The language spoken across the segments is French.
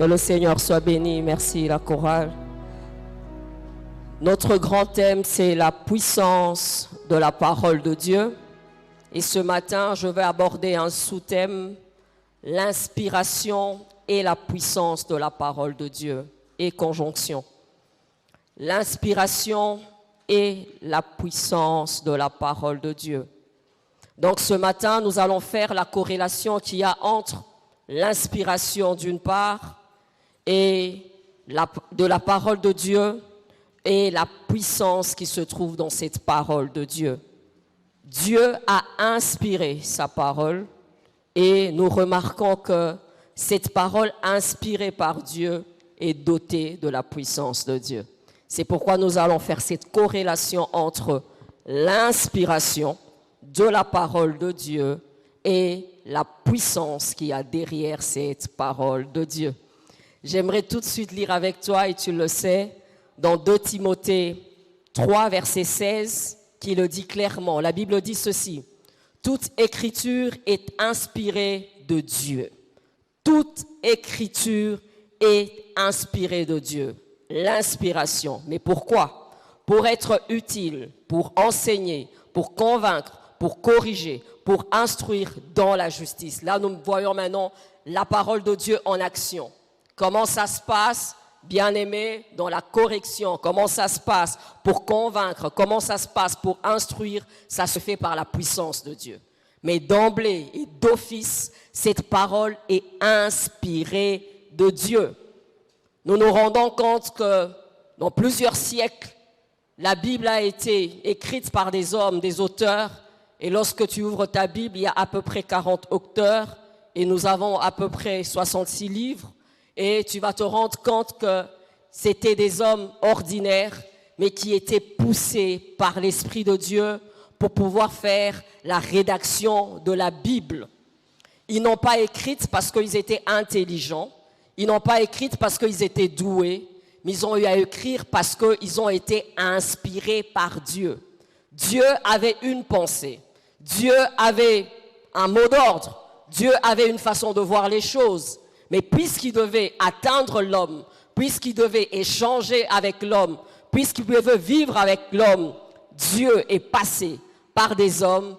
le Seigneur soit béni. Merci la chorale. Notre grand thème, c'est la puissance de la parole de Dieu. Et ce matin, je vais aborder un sous-thème, l'inspiration et la puissance de la parole de Dieu, et conjonction. L'inspiration et la puissance de la parole de Dieu. Donc ce matin, nous allons faire la corrélation qu'il y a entre l'inspiration d'une part et de la parole de Dieu et la puissance qui se trouve dans cette parole de Dieu. Dieu a inspiré sa parole et nous remarquons que cette parole inspirée par Dieu est dotée de la puissance de Dieu. C'est pourquoi nous allons faire cette corrélation entre l'inspiration de la parole de Dieu et la puissance qu'il y a derrière cette parole de Dieu. J'aimerais tout de suite lire avec toi, et tu le sais, dans 2 Timothée 3, verset 16, qui le dit clairement. La Bible dit ceci: toute écriture est inspirée de Dieu. Toute écriture est inspirée de Dieu. L'inspiration. Mais pourquoi? Pour être utile, pour enseigner, pour convaincre, pour corriger, pour instruire dans la justice. Là, nous voyons maintenant la parole de Dieu en action. Comment ça se passe, bien-aimés, dans la correction? Comment ça se passe pour convaincre? Comment ça se passe pour instruire? Ça se fait par la puissance de Dieu. Mais d'emblée et d'office, cette parole est inspirée de Dieu. Nous nous rendons compte que dans plusieurs siècles, la Bible a été écrite par des hommes, des auteurs. Et lorsque tu ouvres ta Bible, il y a à peu près 40 auteurs. Et nous avons à peu près 66 livres. Et tu vas te rendre compte que c'était des hommes ordinaires, mais qui étaient poussés par l'Esprit de Dieu pour pouvoir faire la rédaction de la Bible. Ils n'ont pas écrit parce qu'ils étaient intelligents. Ils n'ont pas écrit parce qu'ils étaient doués, mais ils ont eu à écrire parce qu'ils ont été inspirés par Dieu. Dieu avait une pensée. Dieu avait un mot d'ordre. Dieu avait une façon de voir les choses. Mais puisqu'il devait atteindre l'homme, puisqu'il devait échanger avec l'homme, puisqu'il devait vivre avec l'homme, Dieu est passé par des hommes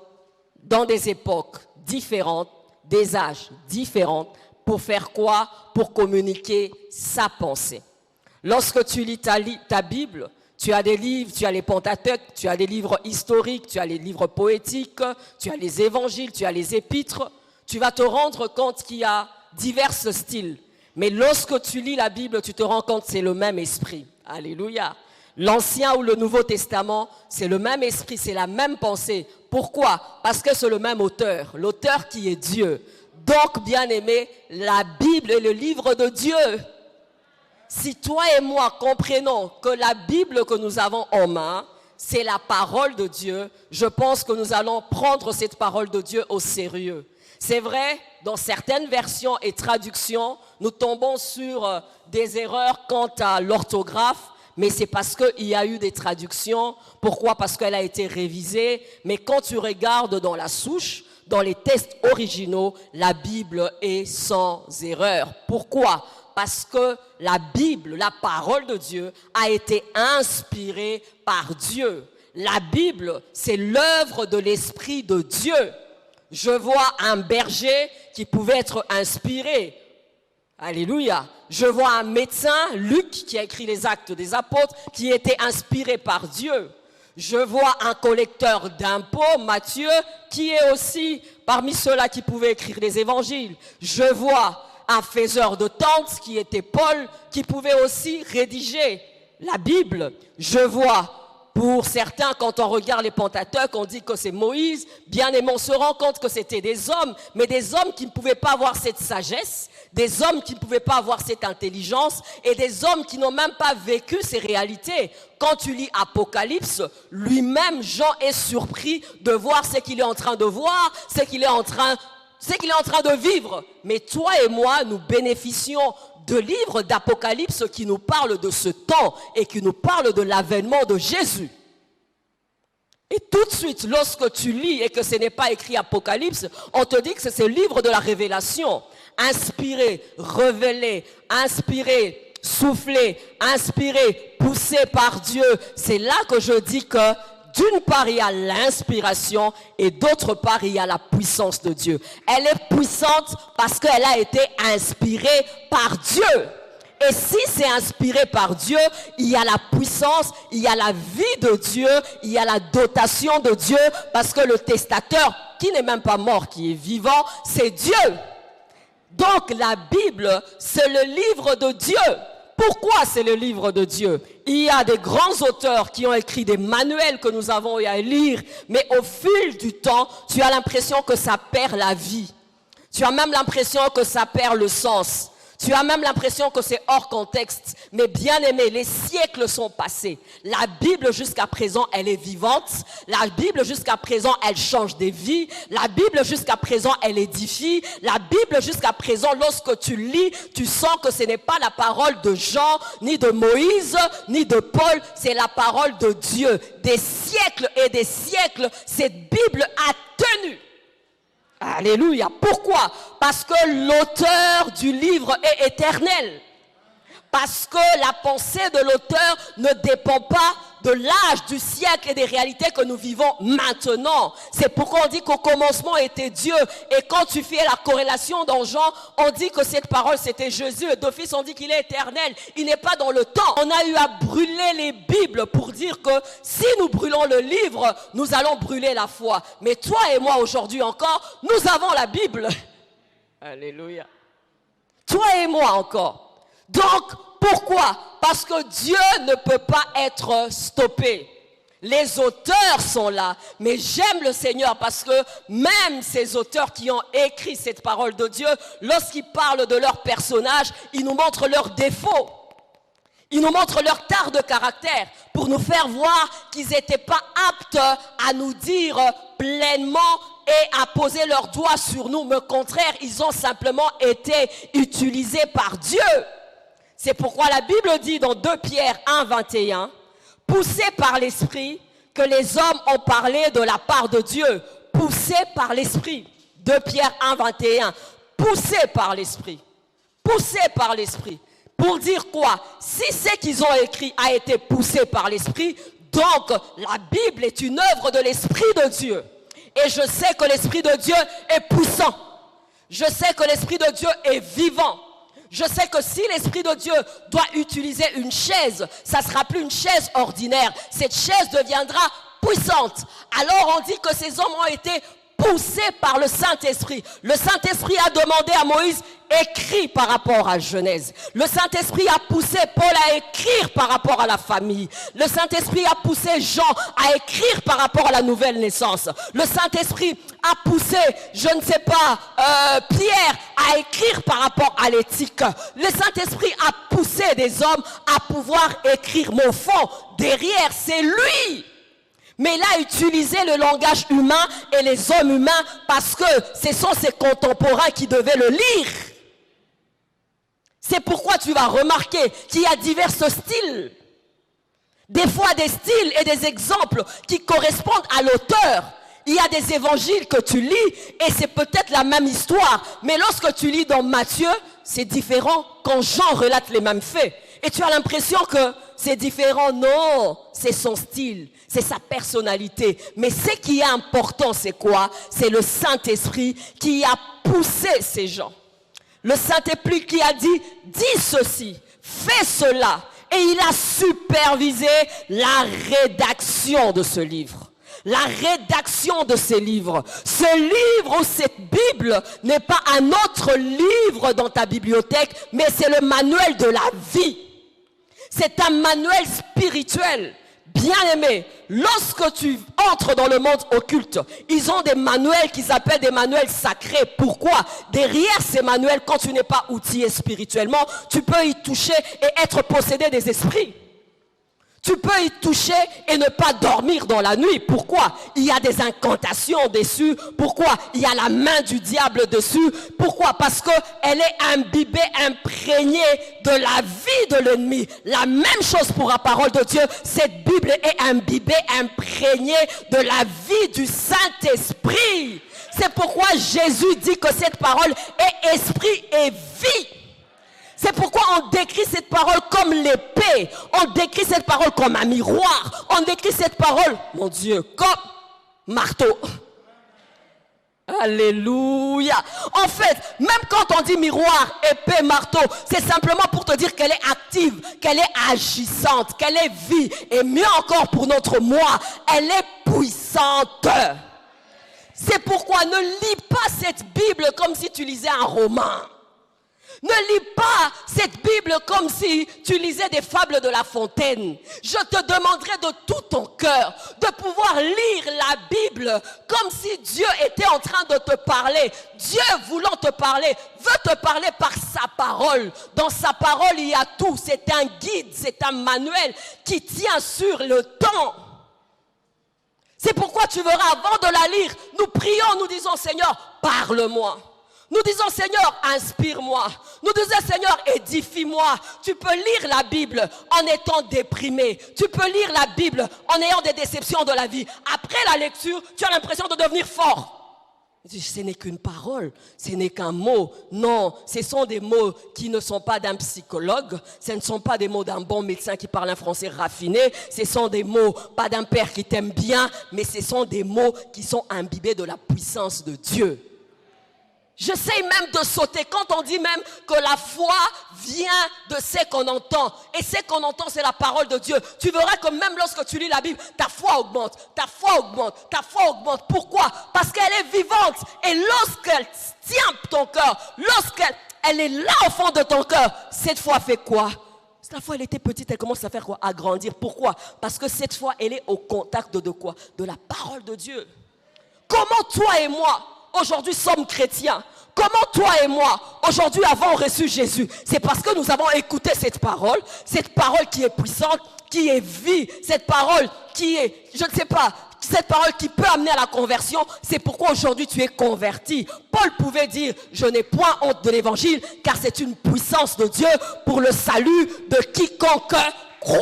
dans des époques différentes, des âges différents. Pour faire quoi? Pour communiquer sa pensée. Lorsque tu lis ta Bible, tu as des livres, tu as les Pentateuques, tu as des livres historiques, tu as les livres poétiques, tu as les évangiles, tu as les épîtres. Tu vas te rendre compte qu'il y a divers styles. Mais lorsque tu lis la Bible, tu te rends compte que c'est le même esprit. Alléluia. L'Ancien ou le Nouveau Testament, c'est le même esprit, c'est la même pensée. Pourquoi? Parce que c'est le même auteur, l'auteur qui est Dieu. Donc, bien-aimé, la Bible est le livre de Dieu. Si toi et moi comprenons que la Bible que nous avons en main, c'est la parole de Dieu, je pense que nous allons prendre cette parole de Dieu au sérieux. C'est vrai, dans certaines versions et traductions, nous tombons sur des erreurs quant à l'orthographe, mais c'est parce qu'il y a eu des traductions. Pourquoi? Parce qu'elle a été révisée. Mais quand tu regardes dans la souche, dans les textes originaux, la Bible est sans erreur. Pourquoi? Parce que la Bible, la parole de Dieu, a été inspirée par Dieu. La Bible, c'est l'œuvre de l'Esprit de Dieu. Je vois un berger qui pouvait être inspiré. Alléluia. Je vois un médecin, Luc, qui a écrit les Actes des Apôtres, qui était inspiré par Dieu. Je vois un collecteur d'impôts, Matthieu, qui est aussi parmi ceux-là qui pouvaient écrire les évangiles. Je vois un faiseur de tentes, qui était Paul, qui pouvait aussi rédiger la Bible. Je vois, pour certains, quand on regarde les Pentateuques, on dit que c'est Moïse. Bien aimé, on se rend compte que c'était des hommes, mais des hommes qui ne pouvaient pas avoir cette sagesse, des hommes qui ne pouvaient pas avoir cette intelligence et des hommes qui n'ont même pas vécu ces réalités. Quand tu lis Apocalypse, lui-même, Jean est surpris de voir ce qu'il est en train de voir, ce qu'il est en train de vivre. Mais toi et moi, nous bénéficions de livres d'Apocalypse qui nous parlent de ce temps et qui nous parlent de l'avènement de Jésus. Et tout de suite, lorsque tu lis et que ce n'est pas écrit Apocalypse, on te dit que c'est le livre de la révélation. Inspiré, révélé, inspiré, soufflé, inspiré, poussé par Dieu. C'est là que je dis que d'une part, il y a l'inspiration et d'autre part, il y a la puissance de Dieu. Elle est puissante parce qu'elle a été inspirée par Dieu. Et si c'est inspiré par Dieu, il y a la puissance, il y a la vie de Dieu, il y a la dotation de Dieu, parce que le testateur, qui n'est même pas mort, qui est vivant, c'est Dieu. Donc la Bible, c'est le livre de Dieu. Pourquoi c'est le livre de Dieu? Il y a des grands auteurs qui ont écrit des manuels que nous avons eu à lire, mais au fil du temps, tu as l'impression que ça perd la vie. Tu as même l'impression que ça perd le sens. Tu as même l'impression que c'est hors contexte. Mais bien aimé, les siècles sont passés. La Bible jusqu'à présent, elle est vivante. La Bible jusqu'à présent, elle change des vies. La Bible jusqu'à présent, elle édifie. La Bible jusqu'à présent, lorsque tu lis, tu sens que ce n'est pas la parole de Jean, ni de Moïse, ni de Paul. C'est la parole de Dieu. Des siècles et des siècles, cette Bible a tenu. Alléluia. Pourquoi? Parce que l'auteur du livre est éternel. Parce que la pensée de l'auteur ne dépend pas de l'âge, du siècle et des réalités que nous vivons maintenant. C'est pourquoi on dit qu'au commencement était Dieu. Et quand tu fais la corrélation dans Jean, on dit que cette parole c'était Jésus. Et d'office on dit qu'il est éternel. Il n'est pas dans le temps. On a eu à brûler les Bibles pour dire que si nous brûlons le livre, nous allons brûler la foi. Mais toi et moi aujourd'hui encore, nous avons la Bible. Alléluia. Toi et moi encore. Donc, pourquoi? Parce que Dieu ne peut pas être stoppé. Les auteurs sont là, mais j'aime le Seigneur parce que même ces auteurs qui ont écrit cette parole de Dieu, lorsqu'ils parlent de leurs personnages, ils nous montrent leurs défauts. Ils nous montrent leur tare de caractère pour nous faire voir qu'ils n'étaient pas aptes à nous dire pleinement et à poser leurs doigts sur nous. Mais au contraire, ils ont simplement été utilisés par Dieu. C'est pourquoi la Bible dit dans 2 Pierre 1, 21, « Poussés par l'Esprit, que les hommes ont parlé de la part de Dieu. » Poussés par l'Esprit. 2 Pierre 1, 21. Poussés par l'Esprit. Poussés par l'Esprit. Pour dire quoi? Si ce qu'ils ont écrit a été poussé par l'Esprit, donc la Bible est une œuvre de l'Esprit de Dieu. Et je sais que l'Esprit de Dieu est puissant. Je sais que l'Esprit de Dieu est vivant. Je sais que si l'Esprit de Dieu doit utiliser une chaise, ça ne sera plus une chaise ordinaire. Cette chaise deviendra puissante. Alors on dit que ces hommes ont été poussés par le Saint-Esprit. Le Saint-Esprit a demandé à Moïse, écrit par rapport à Genèse. Le Saint-Esprit a poussé Paul à écrire par rapport à la famille. Le Saint-Esprit a poussé Jean à écrire par rapport à la nouvelle naissance. Le Saint-Esprit a poussé, je ne sais pas, Pierre à écrire par rapport à l'éthique. Le Saint-Esprit a poussé des hommes à pouvoir écrire. Mon fond, derrière, c'est lui. Mais il a utilisé le langage humain et les hommes humains parce que ce sont ses contemporains qui devaient le lire. C'est pourquoi tu vas remarquer qu'il y a divers styles. Des fois des styles et des exemples qui correspondent à l'auteur. Il y a des évangiles que tu lis et c'est peut-être la même histoire. Mais lorsque tu lis dans Matthieu, c'est différent quand Jean relate les mêmes faits. Et tu as l'impression que c'est différent. Non, c'est son style, c'est sa personnalité. Mais ce qui est important, c'est quoi? C'est le Saint-Esprit qui a poussé ces gens. Le Saint-Esprit qui a dit, dis ceci, fais cela. Et il a supervisé la rédaction de ce livre. La rédaction de ces livres. Ce livre ou cette Bible n'est pas un autre livre dans ta bibliothèque, mais c'est le manuel de la vie. C'est un manuel spirituel. Bien aimé, lorsque tu entres dans le monde occulte, ils ont des manuels qu'ils appellent des manuels sacrés. Pourquoi? Derrière ces manuels, quand tu n'es pas outillé spirituellement, tu peux y toucher et être possédé des esprits. Tu peux y toucher et ne pas dormir dans la nuit. Pourquoi? Il y a des incantations dessus. Pourquoi? Il y a la main du diable dessus. Pourquoi? Parce qu'elle est imbibée, imprégnée de la vie de l'ennemi. La même chose pour la parole de Dieu. Cette Bible est imbibée, imprégnée de la vie du Saint-Esprit. C'est pourquoi Jésus dit que cette parole est esprit et vie. C'est pourquoi on décrit cette parole comme l'épée. On décrit cette parole comme un miroir. On décrit cette parole, mon Dieu, comme marteau. Alléluia. En fait, même quand on dit miroir, épée, marteau, c'est simplement pour te dire qu'elle est active, qu'elle est agissante, qu'elle est vie. Et mieux encore pour notre moi, elle est puissante. C'est pourquoi ne lis pas cette Bible comme si tu lisais un roman. Ne lis pas cette Bible comme si tu lisais des fables de La Fontaine. Je te demanderai de tout ton cœur de pouvoir lire la Bible comme si Dieu était en train de te parler. Dieu voulant te parler, veut te parler par sa parole. Dans sa parole, il y a tout. C'est un guide, c'est un manuel qui tient sur le temps. C'est pourquoi tu verras, avant de la lire, nous prions, nous disons, Seigneur, parle-moi. Nous disons, Seigneur, inspire-moi. Nous disons, Seigneur, édifie-moi. Tu peux lire la Bible en étant déprimé. Tu peux lire la Bible en ayant des déceptions de la vie. Après la lecture, tu as l'impression de devenir fort. Ce n'est qu'une parole, ce n'est qu'un mot. Non, ce sont des mots qui ne sont pas d'un psychologue. Ce ne sont pas des mots d'un bon médecin qui parle un français raffiné. Ce sont des mots, pas d'un père qui t'aime bien, mais ce sont des mots qui sont imbibés de la puissance de Dieu. J'essaye même de sauter quand on dit même que la foi vient de ce qu'on entend. Et ce qu'on entend, c'est la parole de Dieu. Tu verras que même lorsque tu lis la Bible, ta foi augmente, ta foi augmente, ta foi augmente. Pourquoi? Parce qu'elle est vivante. Et lorsqu'elle tient ton cœur, lorsqu'elle est là au fond de ton cœur, cette foi fait quoi? La foi, elle était petite, elle commence à faire quoi? À grandir. Pourquoi? Parce que cette foi, elle est au contact de quoi? De la parole de Dieu. Comment toi et moi aujourd'hui sommes chrétiens? Comment toi et moi aujourd'hui avons reçu Jésus? C'est parce que nous avons écouté cette parole qui est puissante, qui est vie, cette parole qui est, je ne sais pas, cette parole qui peut amener à la conversion. C'est pourquoi aujourd'hui tu es converti. Paul pouvait dire, je n'ai point honte de l'évangile, car c'est une puissance de Dieu pour le salut de quiconque croit.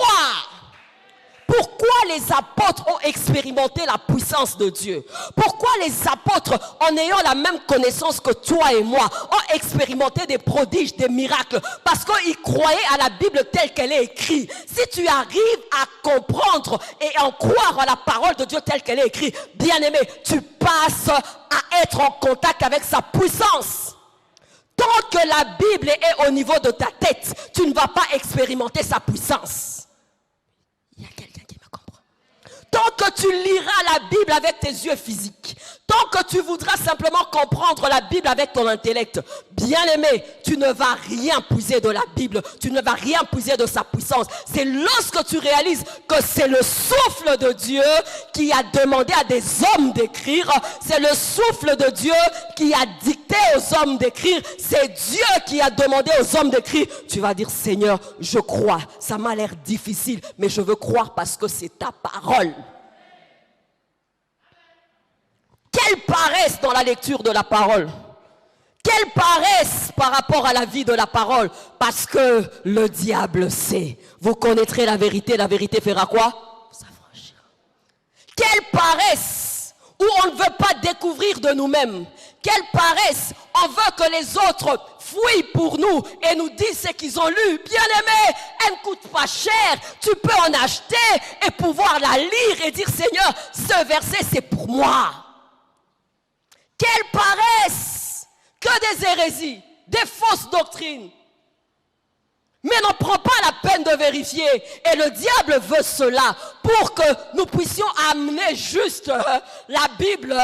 Pourquoi les apôtres ont expérimenté la puissance de Dieu? Pourquoi les apôtres, en ayant la même connaissance que toi et moi, ont expérimenté des prodiges, des miracles? Parce qu'ils croyaient à la Bible telle qu'elle est écrite. Si tu arrives à comprendre et en croire à la parole de Dieu telle qu'elle est écrite, bien-aimé, tu passes à être en contact avec sa puissance. Tant que la Bible est au niveau de ta tête, tu ne vas pas expérimenter sa puissance. Il y a quelqu'un qui me comprend. Tant que tu liras la Bible avec tes yeux physiques, tant que tu voudras simplement comprendre la Bible avec ton intellect, bien-aimé, tu ne vas rien puiser de la Bible, tu ne vas rien puiser de sa puissance. C'est lorsque tu réalises que c'est le souffle de Dieu qui a demandé à des hommes d'écrire, c'est le souffle de Dieu qui a dicté aux hommes d'écrire, c'est Dieu qui a demandé aux hommes d'écrire. Tu vas dire, Seigneur, je crois, ça m'a l'air difficile, mais je veux croire parce que c'est ta parole. Quelle paresse dans la lecture de la parole. Quelle paresse par rapport à la vie de la parole. Parce que le diable sait. Vous connaîtrez la vérité fera quoi? Vous affranchira. Quelle paresse où on ne veut pas découvrir de nous-mêmes. Quelle paresse, on veut que les autres fouillent pour nous et nous disent ce qu'ils ont lu. Bien-aimé, elle ne coûte pas cher. Tu peux en acheter et pouvoir la lire et dire, Seigneur, ce verset c'est pour moi. Quelle paresse! Que des hérésies, des fausses doctrines. Mais n'en prends pas la peine de vérifier. Et le diable veut cela pour que nous puissions amener juste la Bible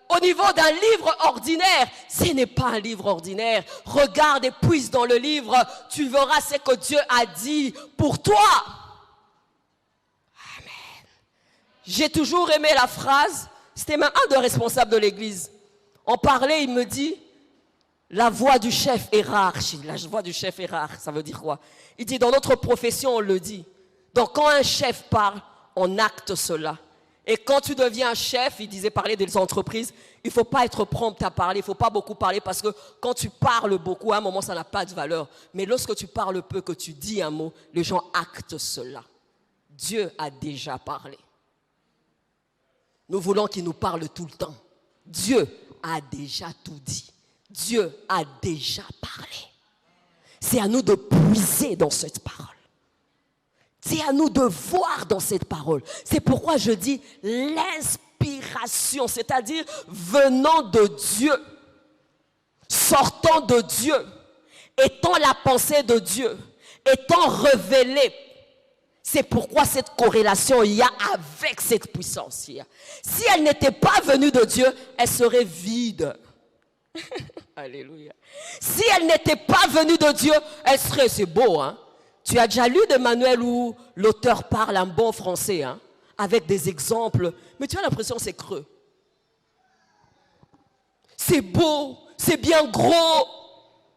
au niveau d'un livre ordinaire. Ce n'est pas un livre ordinaire. Regarde et puise dans le livre. Tu verras ce que Dieu a dit pour toi. Amen. J'ai toujours aimé la phrase. C'était même un des responsables de l'église. On parlait, il me dit, la voix du chef est rare. La voix du chef est rare, ça veut dire quoi? Il dit, dans notre profession, on le dit. Donc quand un chef parle, on acte cela. Et quand tu deviens un chef, il disait parler des entreprises, il ne faut pas être prompt à parler, il ne faut pas beaucoup parler parce que quand tu parles beaucoup, à un moment, ça n'a pas de valeur. Mais lorsque tu parles peu, que tu dis un mot, les gens actent cela. Dieu a déjà parlé. Nous voulons qu'il nous parle tout le temps. Dieu a déjà tout dit. Dieu a déjà parlé. C'est à nous de puiser dans cette parole. C'est à nous de voir dans cette parole. C'est pourquoi je dis l'inspiration, c'est-à-dire venant de Dieu, sortant de Dieu, étant la pensée de Dieu, étant révélée. C'est pourquoi cette corrélation il y a avec cette puissance. Si elle n'était pas venue de Dieu, elle serait vide. Alléluia. Si elle n'était pas venue de Dieu, elle serait, c'est beau, hein? Tu as déjà lu des manuels où l'auteur parle un bon français, hein, avec des exemples, mais tu as l'impression que c'est creux. C'est beau, c'est bien gros.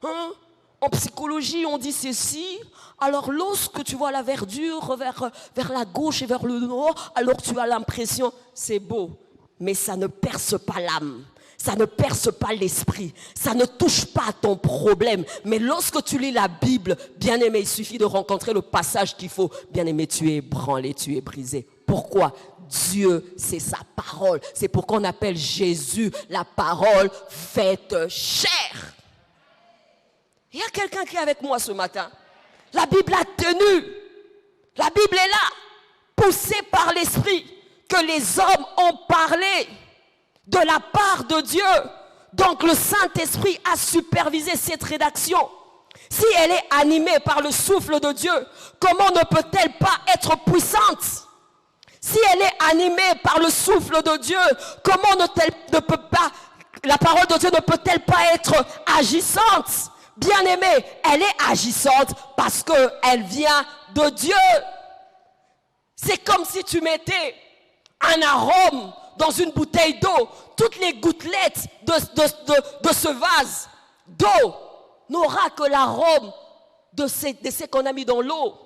Hein? En psychologie, on dit ceci. Alors lorsque tu vois la verdure vers la gauche et vers le nord, alors tu as l'impression, c'est beau, mais ça ne perce pas l'âme. Ça ne perce pas l'esprit, ça ne touche pas à ton problème. Mais lorsque tu lis la Bible, bien-aimé, il suffit de rencontrer le passage qu'il faut. Bien-aimé, tu es ébranlé, tu es brisé. Pourquoi? Dieu, c'est sa parole. C'est pourquoi on appelle Jésus la parole faite chair. Il y a quelqu'un qui est avec moi ce matin. La Bible a tenu. La Bible est là, poussée par l'esprit, que les hommes ont parlé. De la part de Dieu. Donc le Saint-Esprit a supervisé cette rédaction. Si elle est animée par le souffle de Dieu, comment ne peut-elle pas être puissante? Si elle est animée par le souffle de Dieu, comment ne peut pas, la parole de Dieu ne peut-elle pas être agissante? Bien-aimée, elle est agissante parce qu'elle vient de Dieu. C'est comme si tu mettais un arôme dans une bouteille d'eau, toutes les gouttelettes de ce vase d'eau n'aura que l'arôme de ce qu'on a mis dans l'eau.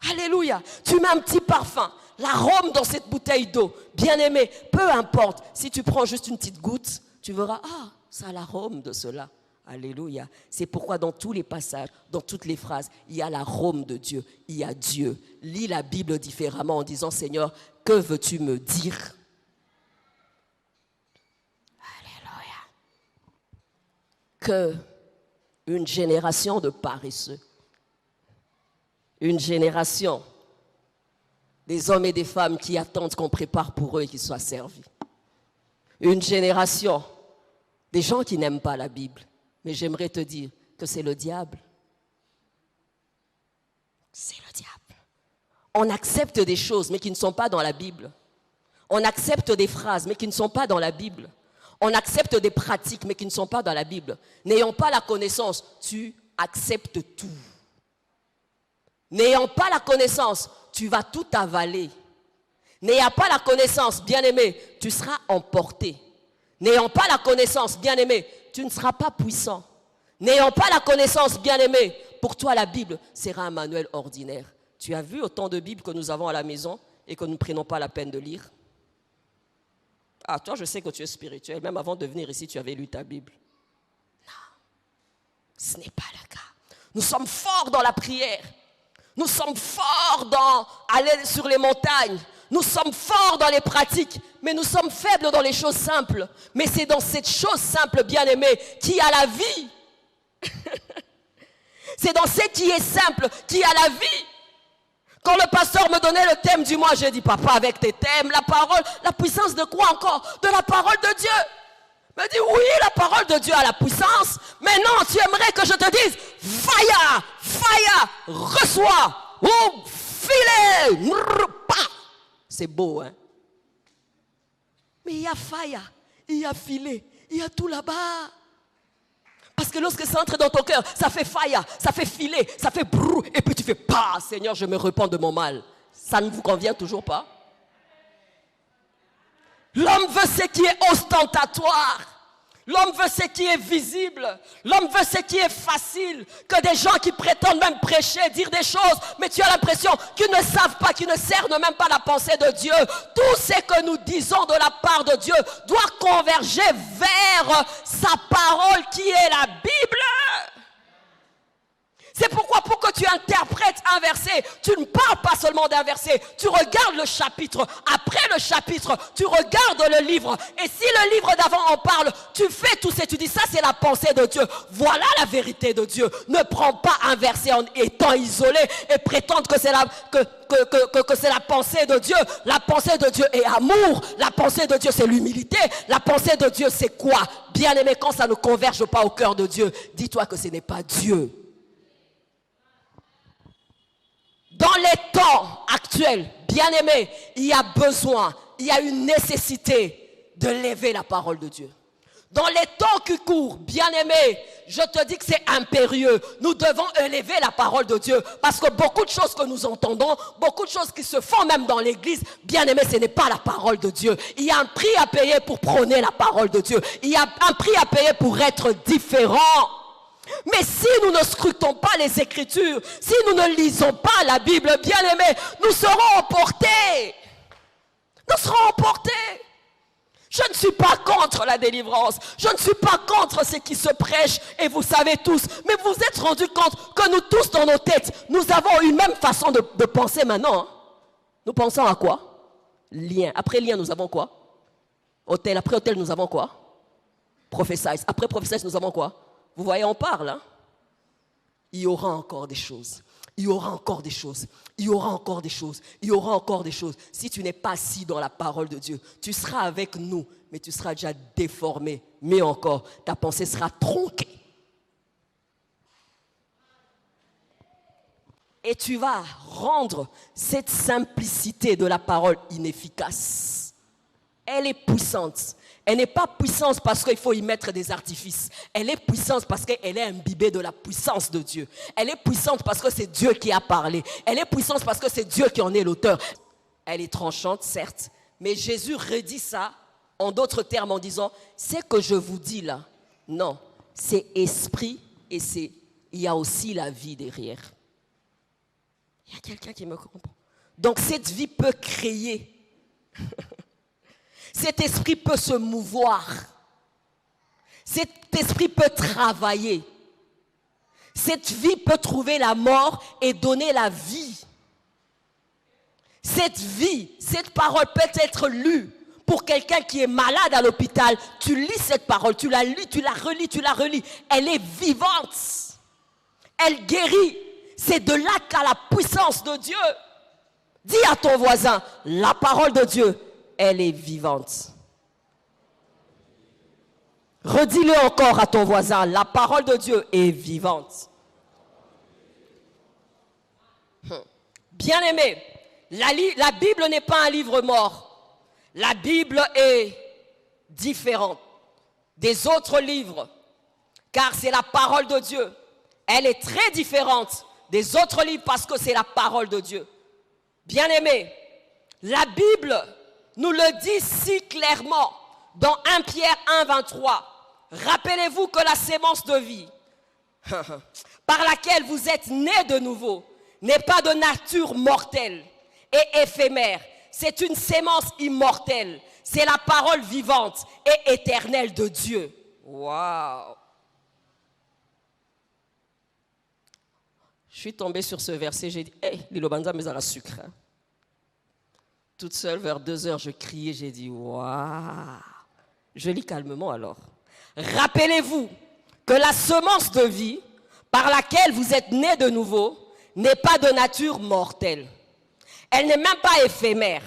Alléluia. Tu mets un petit parfum, l'arôme dans cette bouteille d'eau. Bien-aimé, peu importe, si tu prends juste une petite goutte, tu verras, ah, ça a l'arôme de cela. Alléluia. C'est pourquoi dans tous les passages, dans toutes les phrases, il y a l'arôme de Dieu, il y a Dieu. Lis la Bible différemment en disant, Seigneur, que veux-tu me dire? Que une génération de paresseux, une génération des hommes et des femmes qui attendent qu'on prépare pour eux et qu'ils soient servis, une génération des gens qui n'aiment pas la Bible, mais j'aimerais te dire que c'est le diable. C'est le diable. On accepte des choses mais qui ne sont pas dans la Bible. On accepte des phrases mais qui ne sont pas dans la Bible. On accepte des pratiques, mais qui ne sont pas dans la Bible. N'ayant pas la connaissance, tu acceptes tout. N'ayant pas la connaissance, tu vas tout avaler. N'ayant pas la connaissance, bien-aimé, tu seras emporté. N'ayant pas la connaissance, bien-aimé, tu ne seras pas puissant. N'ayant pas la connaissance, bien-aimé, pour toi la Bible sera un manuel ordinaire. Tu as vu autant de Bibles que nous avons à la maison et que nous ne prenons pas la peine de lire? Ah, toi, je sais que tu es spirituel. Même avant de venir ici, tu avais lu ta Bible. Non, ce n'est pas le cas. Nous sommes forts dans la prière. Nous sommes forts dans aller sur les montagnes. Nous sommes forts dans les pratiques. Mais nous sommes faibles dans les choses simples. Mais c'est dans cette chose simple, bien-aimée, qui a la vie. C'est dans ce qui est simple, qui a la vie. Quand le pasteur me donnait le thème du mois, j'ai dit, papa, avec tes thèmes, la parole, la puissance de quoi encore? De la parole de Dieu. Il me dit, oui, la parole de Dieu a la puissance, mais non, tu aimerais que je te dise, fire, reçois, ou filet, c'est beau, hein? Mais il y a fire, il y a filet, il y a tout là-bas. Parce que lorsque ça entre dans ton cœur, ça fait fire, ça fait filet, ça fait brou, et puis tu fais pas, Seigneur, je me repens de mon mal. Ça ne vous convient toujours pas? L'homme veut ce qui est ostentatoire. L'homme veut ce qui est visible. L'homme veut ce qui est facile. Que des gens qui prétendent même prêcher, dire des choses, mais tu as l'impression qu'ils ne savent pas, qu'ils ne cernent même pas la pensée de Dieu. Tout ce que nous disons de la part de Dieu doit converger vers sa parole qui est la Bible. C'est pourquoi pour que tu interprètes un verset, tu ne parles pas seulement d'un verset, tu regardes le chapitre. Après le chapitre, tu regardes le livre. Et si le livre d'avant en parle, tu fais tout ça, tu dis ça c'est la pensée de Dieu. Voilà la vérité de Dieu. Ne prends pas un verset en étant isolé et prétendre que c'est la pensée de Dieu. La pensée de Dieu est amour. La pensée de Dieu c'est l'humilité. La pensée de Dieu c'est quoi? Bien aimé, quand ça ne converge pas au cœur de Dieu, dis-toi que ce n'est pas Dieu. Dans les temps actuels, bien-aimés, il y a besoin, il y a une nécessité de lever la parole de Dieu. Dans les temps qui courent, bien-aimés, je te dis que c'est impérieux. Nous devons élever la parole de Dieu. Parce que beaucoup de choses que nous entendons, beaucoup de choses qui se font même dans l'église, bien-aimés, ce n'est pas la parole de Dieu. Il y a un prix à payer pour prôner la parole de Dieu. Il y a un prix à payer pour être différent. Mais si nous ne scrutons pas les Écritures, si nous ne lisons pas la Bible, bien-aimés, nous serons emportés. Nous serons emportés. Je ne suis pas contre la délivrance. Je ne suis pas contre ce qui se prêche. Et vous savez tous. Mais vous vous êtes rendus compte que nous tous dans nos têtes, nous avons une même façon de penser maintenant. Nous pensons à quoi? Lien. Après lien, nous avons quoi? Hôtel. Après hôtel, nous avons quoi? Prophèse. Après prophèse, nous avons quoi? Vous voyez, on parle, hein? Il y aura encore des choses. Il y aura encore des choses. Il y aura encore des choses. Il y aura encore des choses. Si tu n'es pas assis dans la parole de Dieu, tu seras avec nous, mais tu seras déjà déformé. Mais encore, ta pensée sera tronquée. Et tu vas rendre cette simplicité de la parole inefficace. Elle est puissante. Elle n'est pas puissante parce qu'il faut y mettre des artifices. Elle est puissante parce qu'elle est imbibée de la puissance de Dieu. Elle est puissante parce que c'est Dieu qui a parlé. Elle est puissante parce que c'est Dieu qui en est l'auteur. Elle est tranchante, certes, mais Jésus redit ça en d'autres termes en disant, c'est que je vous dis là, non, c'est esprit et il y a aussi la vie derrière. Il y a quelqu'un qui me comprend. Donc cette vie peut créer. Cet esprit peut se mouvoir. Cet esprit peut travailler. Cette vie peut trouver la mort et donner la vie. Cette vie, cette parole peut être lue pour quelqu'un qui est malade à l'hôpital. Tu lis cette parole, tu la lis, tu la relis, tu la relis. Elle est vivante. Elle guérit. C'est de là qu'a la puissance de Dieu. Dis à ton voisin, la parole de Dieu, elle est vivante. Redis-le encore à ton voisin, la parole de Dieu est vivante. Bien-aimé, la Bible n'est pas un livre mort. La Bible est différente des autres livres, car c'est la parole de Dieu. Elle est très différente des autres livres parce que c'est la parole de Dieu. Bien-aimé, la Bible nous le dit si clairement dans 1 Pierre 1, 23. Rappelez-vous que la sémence de vie par laquelle vous êtes nés de nouveau n'est pas de nature mortelle et éphémère. C'est une sémence immortelle. C'est la parole vivante et éternelle de Dieu. Waouh! Je suis tombée sur ce verset, j'ai dit, hey, Lilo Banza, mais à la sucre. Hein. Toute seule, vers 2h, je criais, j'ai dit, waouh! Je lis calmement alors. Rappelez-vous que la semence de vie par laquelle vous êtes nés de nouveau n'est pas de nature mortelle. Elle n'est même pas éphémère.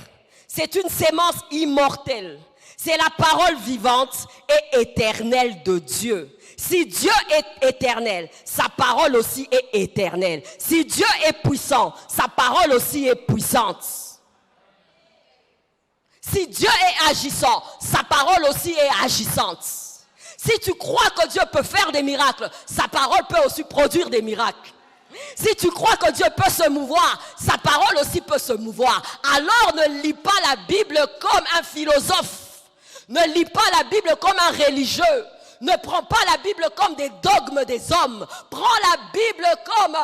C'est une sémence immortelle. C'est la parole vivante et éternelle de Dieu. Si Dieu est éternel, sa parole aussi est éternelle. Si Dieu est puissant, sa parole aussi est puissante. Si Dieu est agissant, sa parole aussi est agissante. Si tu crois que Dieu peut faire des miracles, sa parole peut aussi produire des miracles. Si tu crois que Dieu peut se mouvoir, sa parole aussi peut se mouvoir. Alors ne lis pas la Bible comme un philosophe. Ne lis pas la Bible comme un religieux. Ne prends pas la Bible comme des dogmes des hommes. Prends la Bible comme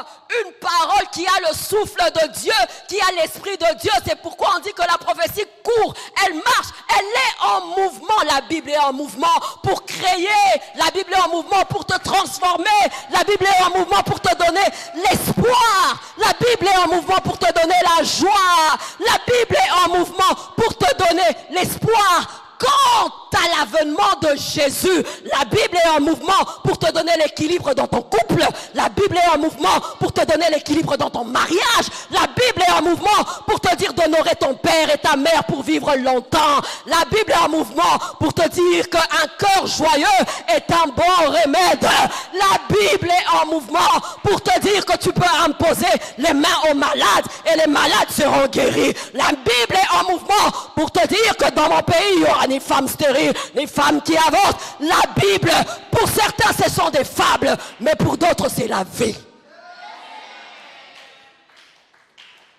une parole qui a le souffle de Dieu, qui a l'esprit de Dieu. C'est pourquoi on dit que la prophétie court, elle marche, elle est en mouvement. La Bible est en mouvement pour créer. La Bible est en mouvement pour te transformer. La Bible est en mouvement pour te donner l'espoir. La Bible est en mouvement pour te donner la joie. La Bible est en mouvement pour te donner l'espoir. Quant à l'avènement de Jésus, la Bible est en mouvement pour te donner l'équilibre dans ton couple. La Bible est en mouvement pour te donner l'équilibre dans ton mariage. La Bible est en mouvement pour te dire d'honorer ton père et ta mère pour vivre longtemps. La Bible est en mouvement pour te dire qu'un cœur joyeux est un bon remède. La Bible est en mouvement pour te dire que tu peux imposer les mains aux malades et les malades seront guéris. La Bible est en mouvement pour te dire que dans mon pays, il y aura ni femmes stériles, ni femmes qui avortent. La Bible, pour certains, ce sont des fables, mais pour d'autres, c'est la vie.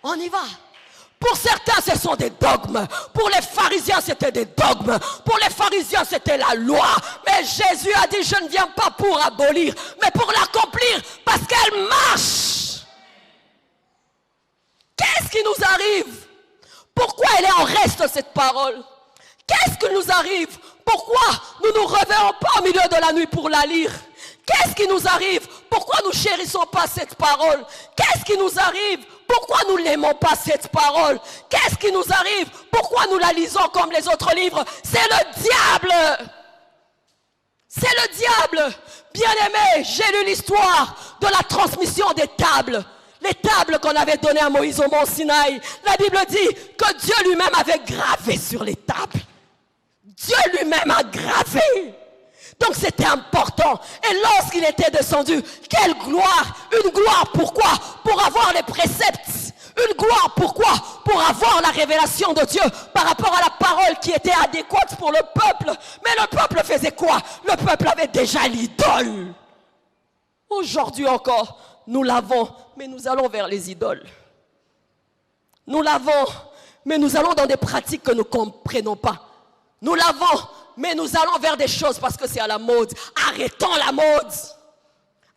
On y va. Pour certains, ce sont des dogmes. Pour les pharisiens, c'était des dogmes. Pour les pharisiens, c'était la loi. Mais Jésus a dit, je ne viens pas pour abolir, mais pour l'accomplir, parce qu'elle marche. Qu'est-ce qui nous arrive? Pourquoi elle est en reste, cette parole? Qu'est-ce qui nous arrive? Pourquoi nous ne nous réveillons pas au milieu de la nuit pour la lire? Qu'est-ce qui nous arrive? Pourquoi nous ne chérissons pas cette parole? Qu'est-ce qui nous arrive? Pourquoi nous n'aimons pas cette parole? Qu'est-ce qui nous arrive? Pourquoi nous la lisons comme les autres livres? C'est le diable! C'est le diable! Bien-aimé, j'ai lu l'histoire de la transmission des tables. Les tables qu'on avait données à Moïse au mont Sinaï. La Bible dit que Dieu lui-même avait gravé sur les tables. Dieu lui-même a gravé. Donc c'était important. Et lorsqu'il était descendu, quelle gloire! Une gloire pourquoi? Pour avoir les préceptes. Une gloire pourquoi? Pour avoir la révélation de Dieu par rapport à la parole qui était adéquate pour le peuple. Mais le peuple faisait quoi? Le peuple avait déjà l'idole. Aujourd'hui encore, nous l'avons, mais nous allons vers les idoles. Nous l'avons, mais nous allons dans des pratiques que nous ne comprenons pas. Nous l'avons, mais nous allons vers des choses parce que c'est à la mode. Arrêtons la mode.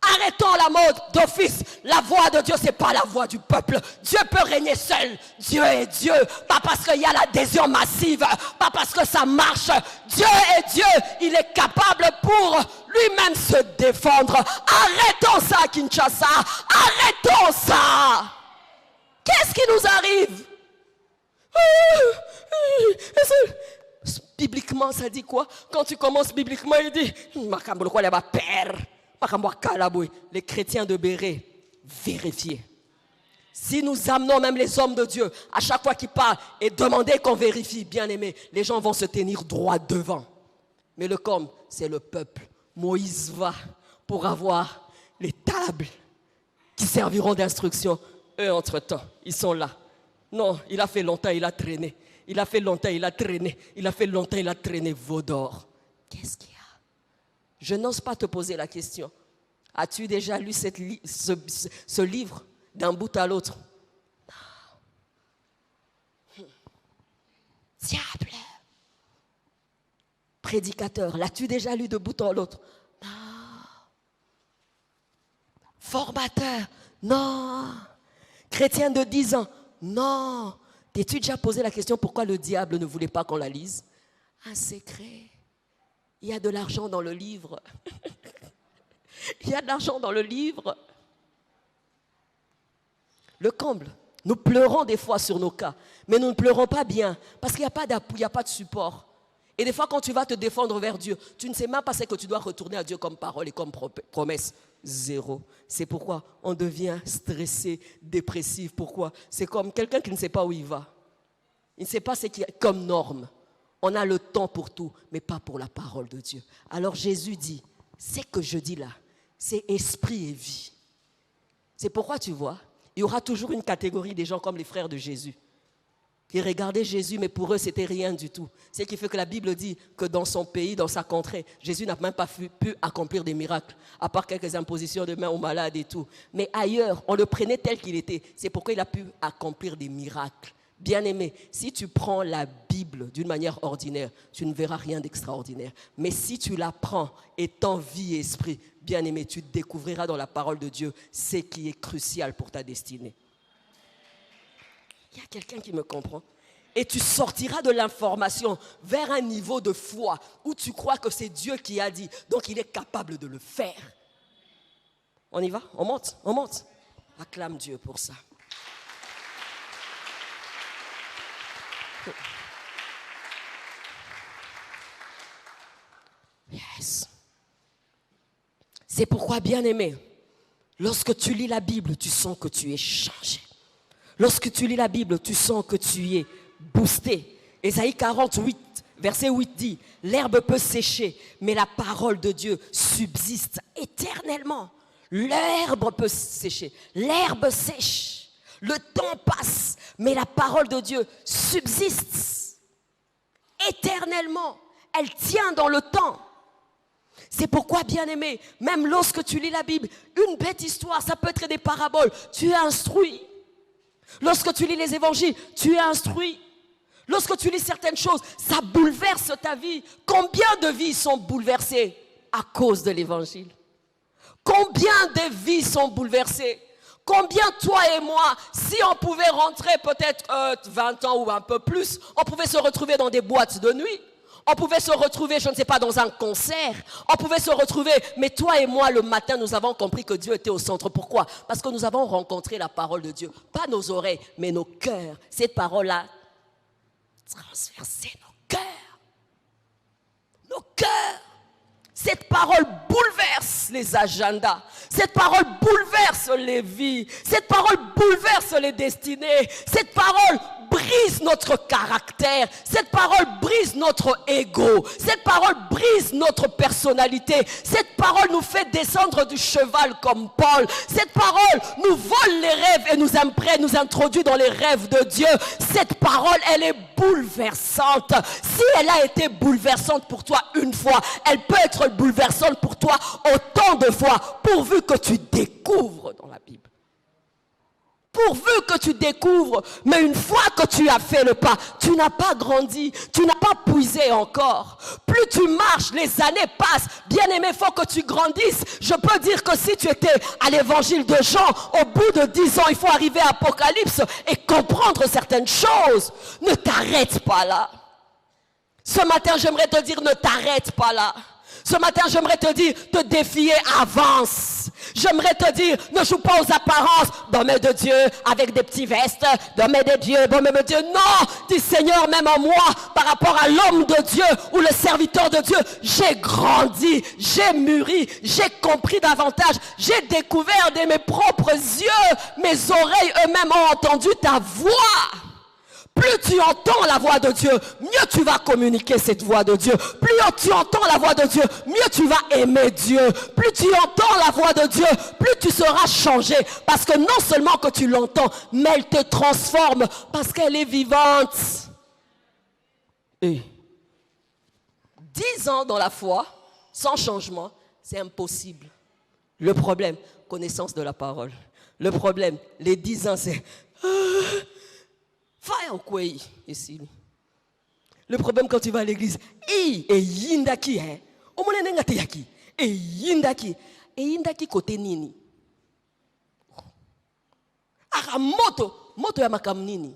Arrêtons la mode d'office. La voix de Dieu, ce n'est pas la voix du peuple. Dieu peut régner seul. Dieu est Dieu. Pas parce qu'il y a l'adhésion massive. Pas parce que ça marche. Dieu est Dieu. Il est capable pour lui-même se défendre. Arrêtons ça, Kinshasa. Arrêtons ça. Qu'est-ce qui nous arrive? Bibliquement, ça dit quoi? Quand tu commences bibliquement, il dit les chrétiens de Béret, vérifiez. Si nous amenons même les hommes de Dieu, à chaque fois qu'ils parlent et demander qu'on vérifie, bien aimé, les gens vont se tenir droit devant. Mais le com, c'est le peuple. Moïse va pour avoir les tables qui serviront d'instruction. Eux, entre-temps, ils sont là. Non, il a fait longtemps, il a traîné. Il a fait longtemps, il a traîné. Il a fait longtemps, il a traîné. Vaudor. Qu'est-ce qu'il y a? Je n'ose pas te poser la question. As-tu déjà lu ce livre d'un bout à l'autre? Non. Diable. Prédicateur, l'as-tu déjà lu de bout en l'autre? Non. Formateur, non. Chrétien de 10 ans, non. T'es-tu déjà posé la question pourquoi le diable ne voulait pas qu'on la lise? Un secret. Il y a de l'argent dans le livre. Il y a de l'argent dans le livre. Le comble. Nous pleurons des fois sur nos cas, mais nous ne pleurons pas bien parce qu'il n'y a pas d'appui, il n'y a pas de support. Et des fois, quand tu vas te défendre vers Dieu, tu ne sais même pas ce que tu dois retourner à Dieu comme parole et comme promesse. Zéro. C'est pourquoi on devient stressé, dépressif. Pourquoi? C'est comme quelqu'un qui ne sait pas où il va. Il ne sait pas ce qui est comme norme. On a le temps pour tout, mais pas pour la parole de Dieu. Alors Jésus dit, ce que je dis là, c'est esprit et vie. C'est pourquoi tu vois, il y aura toujours une catégorie des gens comme les frères de Jésus, qui regardaient Jésus, mais pour eux, c'était rien du tout. Ce qui fait que la Bible dit que dans son pays, dans sa contrée, Jésus n'a même pas pu accomplir des miracles, à part quelques impositions de main aux malades et tout. Mais ailleurs, on le prenait tel qu'il était. C'est pourquoi il a pu accomplir des miracles Bien-aimé, si tu prends la Bible d'une manière ordinaire, tu ne verras rien d'extraordinaire. Mais si tu la prends étant vie et esprit, bien-aimé, tu découvriras dans la parole de Dieu ce qui est crucial pour ta destinée. Il y a quelqu'un qui me comprend? Et tu sortiras de l'information vers un niveau de foi où tu crois que c'est Dieu qui a dit, donc il est capable de le faire. On y va? On monte? On monte? Acclame Dieu pour ça. Yes. C'est pourquoi, bien-aimé, lorsque tu lis la Bible, tu sens que tu es changé. Lorsque tu lis la Bible, tu sens que tu es boosté. Ésaïe 48, verset 8 dit, l'herbe peut sécher, mais la parole de Dieu subsiste éternellement. L'herbe peut sécher, l'herbe sèche, le temps passe, mais la parole de Dieu subsiste éternellement. Elle tient dans le temps. C'est pourquoi, bien-aimé, même lorsque tu lis la Bible, une bête histoire, ça peut être des paraboles, tu es instruit. Lorsque tu lis les évangiles, tu es instruit. Lorsque tu lis certaines choses, ça bouleverse ta vie. Combien de vies sont bouleversées à cause de l'évangile? Combien de vies sont bouleversées? Combien toi et moi, si on pouvait rentrer peut-être 20 ans ou un peu plus, on pouvait se retrouver dans des boîtes de nuit. On pouvait se retrouver, je ne sais pas, dans un concert. On pouvait se retrouver, mais toi et moi, le matin, nous avons compris que Dieu était au centre. Pourquoi? Parce que nous avons rencontré la parole de Dieu. Pas nos oreilles, mais nos cœurs. Cette parole-là, transversé nos cœurs. Nos cœurs. Cette parole bouleverse les agendas. Cette parole bouleverse les vies. Cette parole bouleverse les destinées. Cette parole brise notre caractère. Cette parole brise notre ego. Cette parole brise notre personnalité. Cette parole nous fait descendre du cheval comme Paul. Cette parole nous vole les rêves et nous imprègne, nous introduit dans les rêves de Dieu. Cette parole, elle est bouleversante. Si elle a été bouleversante pour toi une fois, elle peut être bouleversante pour toi autant de fois, pourvu que tu découvres dans la Bible. Pourvu que tu découvres, mais une fois que tu as fait le pas, tu n'as pas grandi, tu n'as pas puisé encore. Plus tu marches, les années passent. Bien-aimé, il faut que tu grandisses. Je peux dire que si tu étais à l'évangile de Jean, au bout de 10 ans, il faut arriver à Apocalypse et comprendre certaines choses. Ne t'arrête pas là. Ce matin, j'aimerais te dire, ne t'arrête pas là. Ce matin, j'aimerais te dire, te défier, avance. J'aimerais te dire, ne joue pas aux apparences. D'homme de Dieu, avec des petits vestes. D'homme de Dieu, d'homme de Dieu. Non, dis Seigneur, même en moi, par rapport à l'homme de Dieu ou le serviteur de Dieu, j'ai grandi, j'ai mûri, j'ai compris davantage. J'ai découvert de mes propres yeux, mes oreilles eux-mêmes ont entendu ta voix. Plus tu entends la voix de Dieu, mieux tu vas communiquer cette voix de Dieu. Plus tu entends la voix de Dieu, mieux tu vas aimer Dieu. Plus tu entends la voix de Dieu, plus tu seras changé. Parce que non seulement que tu l'entends, mais elle te transforme parce qu'elle est vivante. Et 10 ans dans la foi, sans changement, c'est impossible. Le problème, connaissance de la parole. Le problème, les 10 ans, c'est... ici. Le problème quand tu vas à l'église, et yindaki, hein? Et yindaki côté nini. Ah, moto ya makam nini.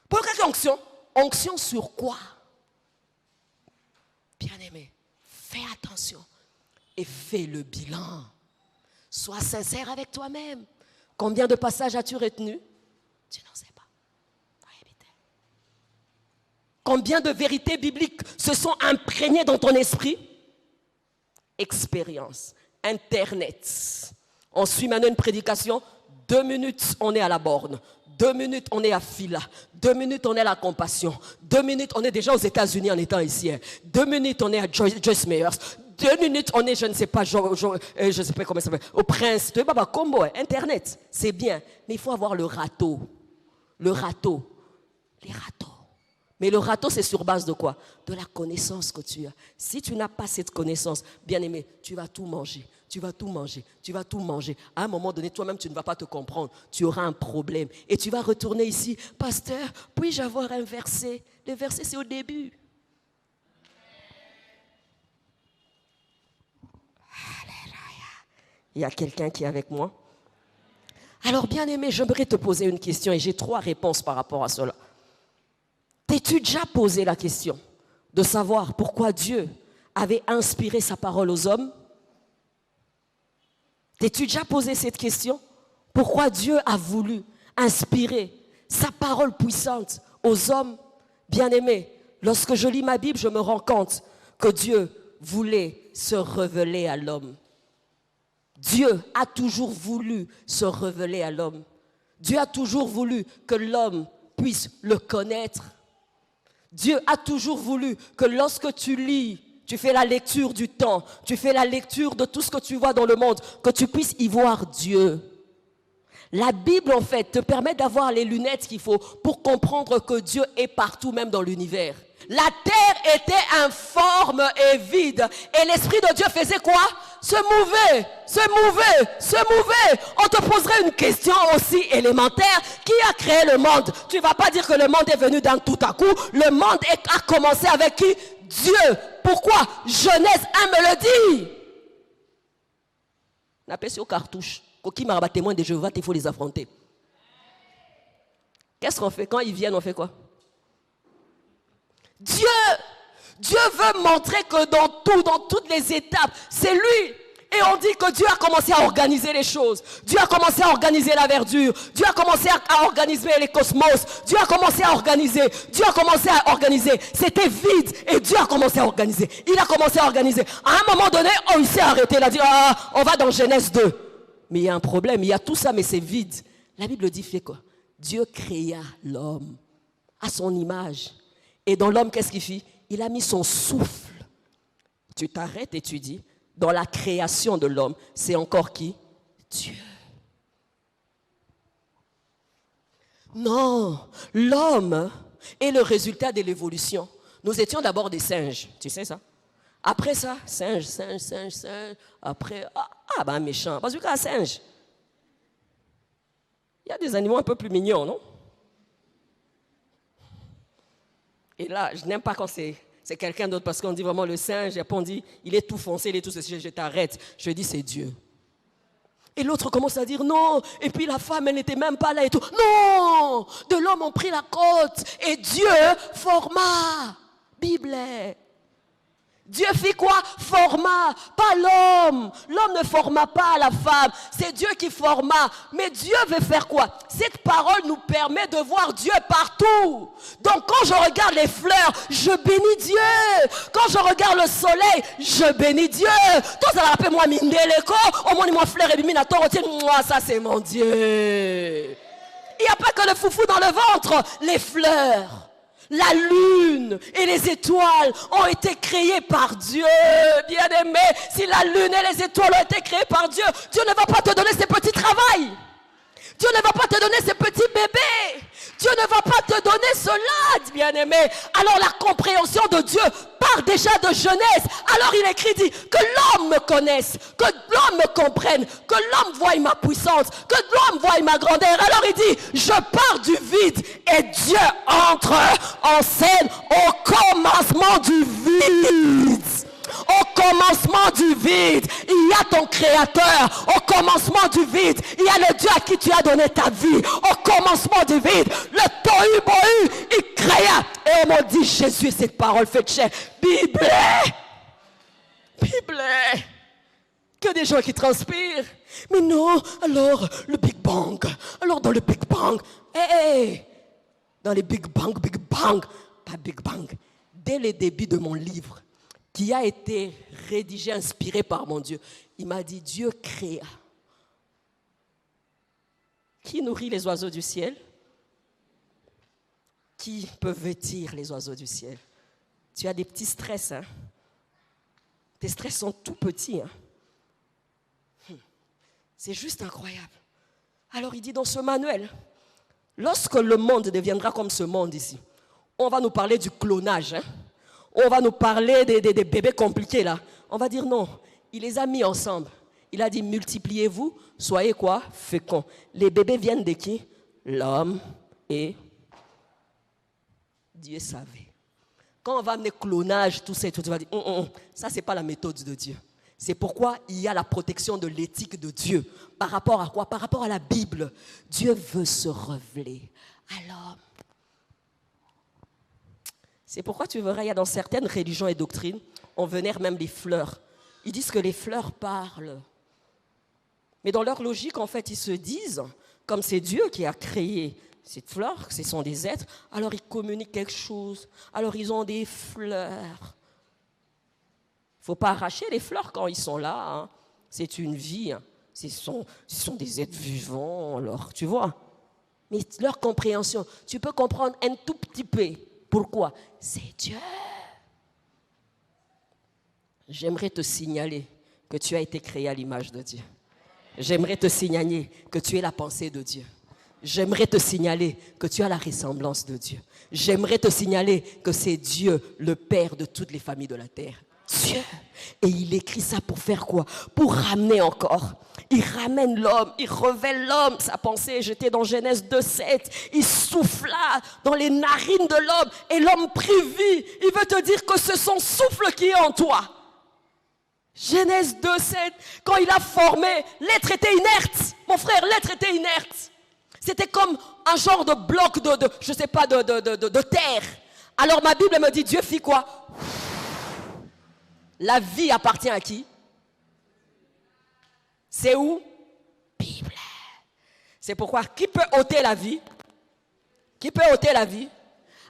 Pour quelle onction? Onction sur quoi? Bien-aimé, fais attention et fais le bilan. Sois sincère avec toi-même. Combien de passages as-tu retenu? Tu n'en sais pas. Combien de vérités bibliques se sont imprégnées dans ton esprit? Expérience, Internet. On suit maintenant une prédication. 2 minutes, on est à la borne. 2 minutes, on est à Fila. 2 minutes, on est à la compassion. 2 minutes, on est déjà aux États-Unis en étant ici. 2 minutes, on est à Joyce Meyers. 2 minutes, on est, je ne sais pas, je ne sais pas comment ça s'appelle, au Prince. Tu vois, combo, Internet, c'est bien. Mais il faut avoir le râteau. Le râteau. Les râteaux. Mais le râteau, c'est sur base de quoi? De la connaissance que tu as. Si tu n'as pas cette connaissance, bien aimé, tu vas tout manger. Tu vas tout manger, tu vas tout manger. À un moment donné, toi-même, tu ne vas pas te comprendre. Tu auras un problème. Et tu vas retourner ici. Pasteur, puis-je avoir un verset? Le verset, c'est au début. Alléluia. Il y a quelqu'un qui est avec moi? Alors, bien aimé, j'aimerais te poser une question et j'ai 3 réponses par rapport à cela. T'es-tu déjà posé la question de savoir pourquoi Dieu avait inspiré sa parole aux hommes? T'es-tu déjà posé cette question? Pourquoi Dieu a voulu inspirer sa parole puissante aux hommes? Bien-aimés, lorsque je lis ma Bible, je me rends compte que Dieu voulait se révéler à l'homme. Dieu a toujours voulu se révéler à l'homme. Dieu a toujours voulu que l'homme puisse le connaître. Dieu a toujours voulu que lorsque tu lis, tu fais la lecture du temps, tu fais la lecture de tout ce que tu vois dans le monde, que tu puisses y voir Dieu. La Bible, en fait, te permet d'avoir les lunettes qu'il faut pour comprendre que Dieu est partout, même dans l'univers. La terre était informe et vide. Et l'Esprit de Dieu faisait quoi? Se mouvait, se mouvait, se mouvait. On te poserait une question aussi élémentaire. Qui a créé le monde? Tu ne vas pas dire que le monde est venu d'un tout à coup. Le monde a commencé avec qui? Dieu. Pourquoi? Genèse 1 me le dit. On appelle ça aux cartouches. Qui m'a rabattu témoin de Jéhovah, il faut les affronter. Qu'est-ce qu'on fait? Quand ils viennent, on fait quoi? Dieu veut montrer que dans toutes les étapes, c'est lui. Et on dit que Dieu a commencé à organiser les choses. Dieu a commencé à organiser la verdure. Dieu a commencé à organiser les cosmos. Dieu a commencé à organiser. Dieu a commencé à organiser. C'était vide et Dieu a commencé à organiser. Il a commencé à organiser. À un moment donné, il s'est arrêté. Il a dit, on va dans Genèse 2. Mais il y a un problème. Il y a tout ça, mais c'est vide. La Bible dit, fait quoi? Dieu créa l'homme à son image. Et dans l'homme, qu'est-ce qu'il fit? Il a mis son souffle. Tu t'arrêtes et tu dis, dans la création de l'homme, c'est encore qui? Dieu. Non, l'homme est le résultat de l'évolution. Nous étions d'abord des singes, tu sais ça? Après ça, singe. Après, méchant. Parce que singe, il y a des animaux un peu plus mignons, non? Et là, je n'aime pas quand c'est quelqu'un d'autre parce qu'on dit vraiment le singe, et après on dit, il est tout foncé, il est tout ceci, je t'arrête. Je dis, c'est Dieu. Et l'autre commence à dire non, et puis la femme, elle n'était même pas là et tout. Non, de l'homme on prit la côte, et Dieu forma. Bible. Dieu fit quoi? Forma, pas l'homme. L'homme ne forma pas la femme, c'est Dieu qui forma. Mais Dieu veut faire quoi? Cette parole nous permet de voir Dieu partout. Donc quand je regarde les fleurs, je bénis Dieu. Quand je regarde le soleil, je bénis Dieu. Toi, ça rappelle moi Mindeleko, au moins moi fleur et bimina moi ça c'est mon Dieu. Il n'y a pas que le foufou dans le ventre, les fleurs. La lune et les étoiles ont été créées par Dieu, bien-aimé. Si la lune et les étoiles ont été créées par Dieu, Dieu ne va pas te donner ces petits travails. Dieu ne va pas te donner ces petits bébés. Dieu ne va pas te donner cela, bien-aimé. Alors la compréhension de Dieu part déjà de Genèse. Alors il écrit, dit, que l'homme me connaisse, que l'homme me comprenne, que l'homme voie ma puissance, que l'homme voie ma grandeur. Alors il dit, je pars du vide et Dieu entre en scène au commencement du vide. Au commencement du vide, il y a ton créateur. Au commencement du vide, il y a le Dieu à qui tu as donné ta vie. Au commencement du vide, le tohu bohu, il créa. Et on m'a dit, Jésus, cette parole faite chair. Bible. Que des gens qui transpirent. Mais non, alors le Big Bang. Alors dans le Big Bang, dans le Big Bang, pas Big Bang. Dès le début de mon livre, qui a été rédigé, inspiré par mon Dieu, il m'a dit, Dieu créa. Qui nourrit les oiseaux du ciel? Qui peut vêtir les oiseaux du ciel? Tu as des petits stress, hein? Tes stress sont tout petits, hein? C'est juste incroyable. Alors il dit dans ce manuel, lorsque le monde deviendra comme ce monde ici, On va nous parler du clonage. Hein. On va nous parler des bébés compliqués là. On va dire non. Il les a mis ensemble. Il a dit multipliez-vous, soyez quoi? Féconds. Les bébés viennent de qui? L'homme et Dieu savait. Quand on va amener clonage, tout ça, tu vas dire ça c'est pas la méthode de Dieu. C'est pourquoi il y a la protection de l'éthique de Dieu. Par rapport à quoi? Par rapport à la Bible. Dieu veut se révéler à l'homme. C'est pourquoi tu verras, il y a dans certaines religions et doctrines, on vénère même les fleurs. Ils disent que les fleurs parlent. Mais dans leur logique, en fait, ils se disent, comme c'est Dieu qui a créé ces fleurs, ce sont des êtres, alors ils communiquent quelque chose. Alors ils ont des fleurs. Il ne faut pas arracher les fleurs quand ils sont là. Hein. C'est une vie. Hein. Ce sont des êtres vivants, alors, tu vois. Mais leur compréhension, tu peux comprendre un tout petit peu. Pourquoi? C'est Dieu. J'aimerais te signaler que tu as été créé à l'image de Dieu. J'aimerais te signaler que tu es la pensée de Dieu. J'aimerais te signaler que tu as la ressemblance de Dieu. J'aimerais te signaler que c'est Dieu, le Père de toutes les familles de la terre. Dieu. Et il écrit ça pour faire quoi? Pour ramener encore. Il ramène l'homme, il révèle l'homme, sa pensée. J'étais dans Genèse 2:7. Il souffla dans les narines de l'homme et l'homme prit vie. Il veut te dire que c'est son souffle qui est en toi. Genèse 2:7. Quand il a formé, l'être était inerte. Mon frère, l'être était inerte. C'était comme un genre de bloc de terre. Alors ma Bible me dit, Dieu fit quoi? La vie appartient à qui? C'est où? Bible. C'est pourquoi, qui peut ôter la vie? Qui peut ôter la vie?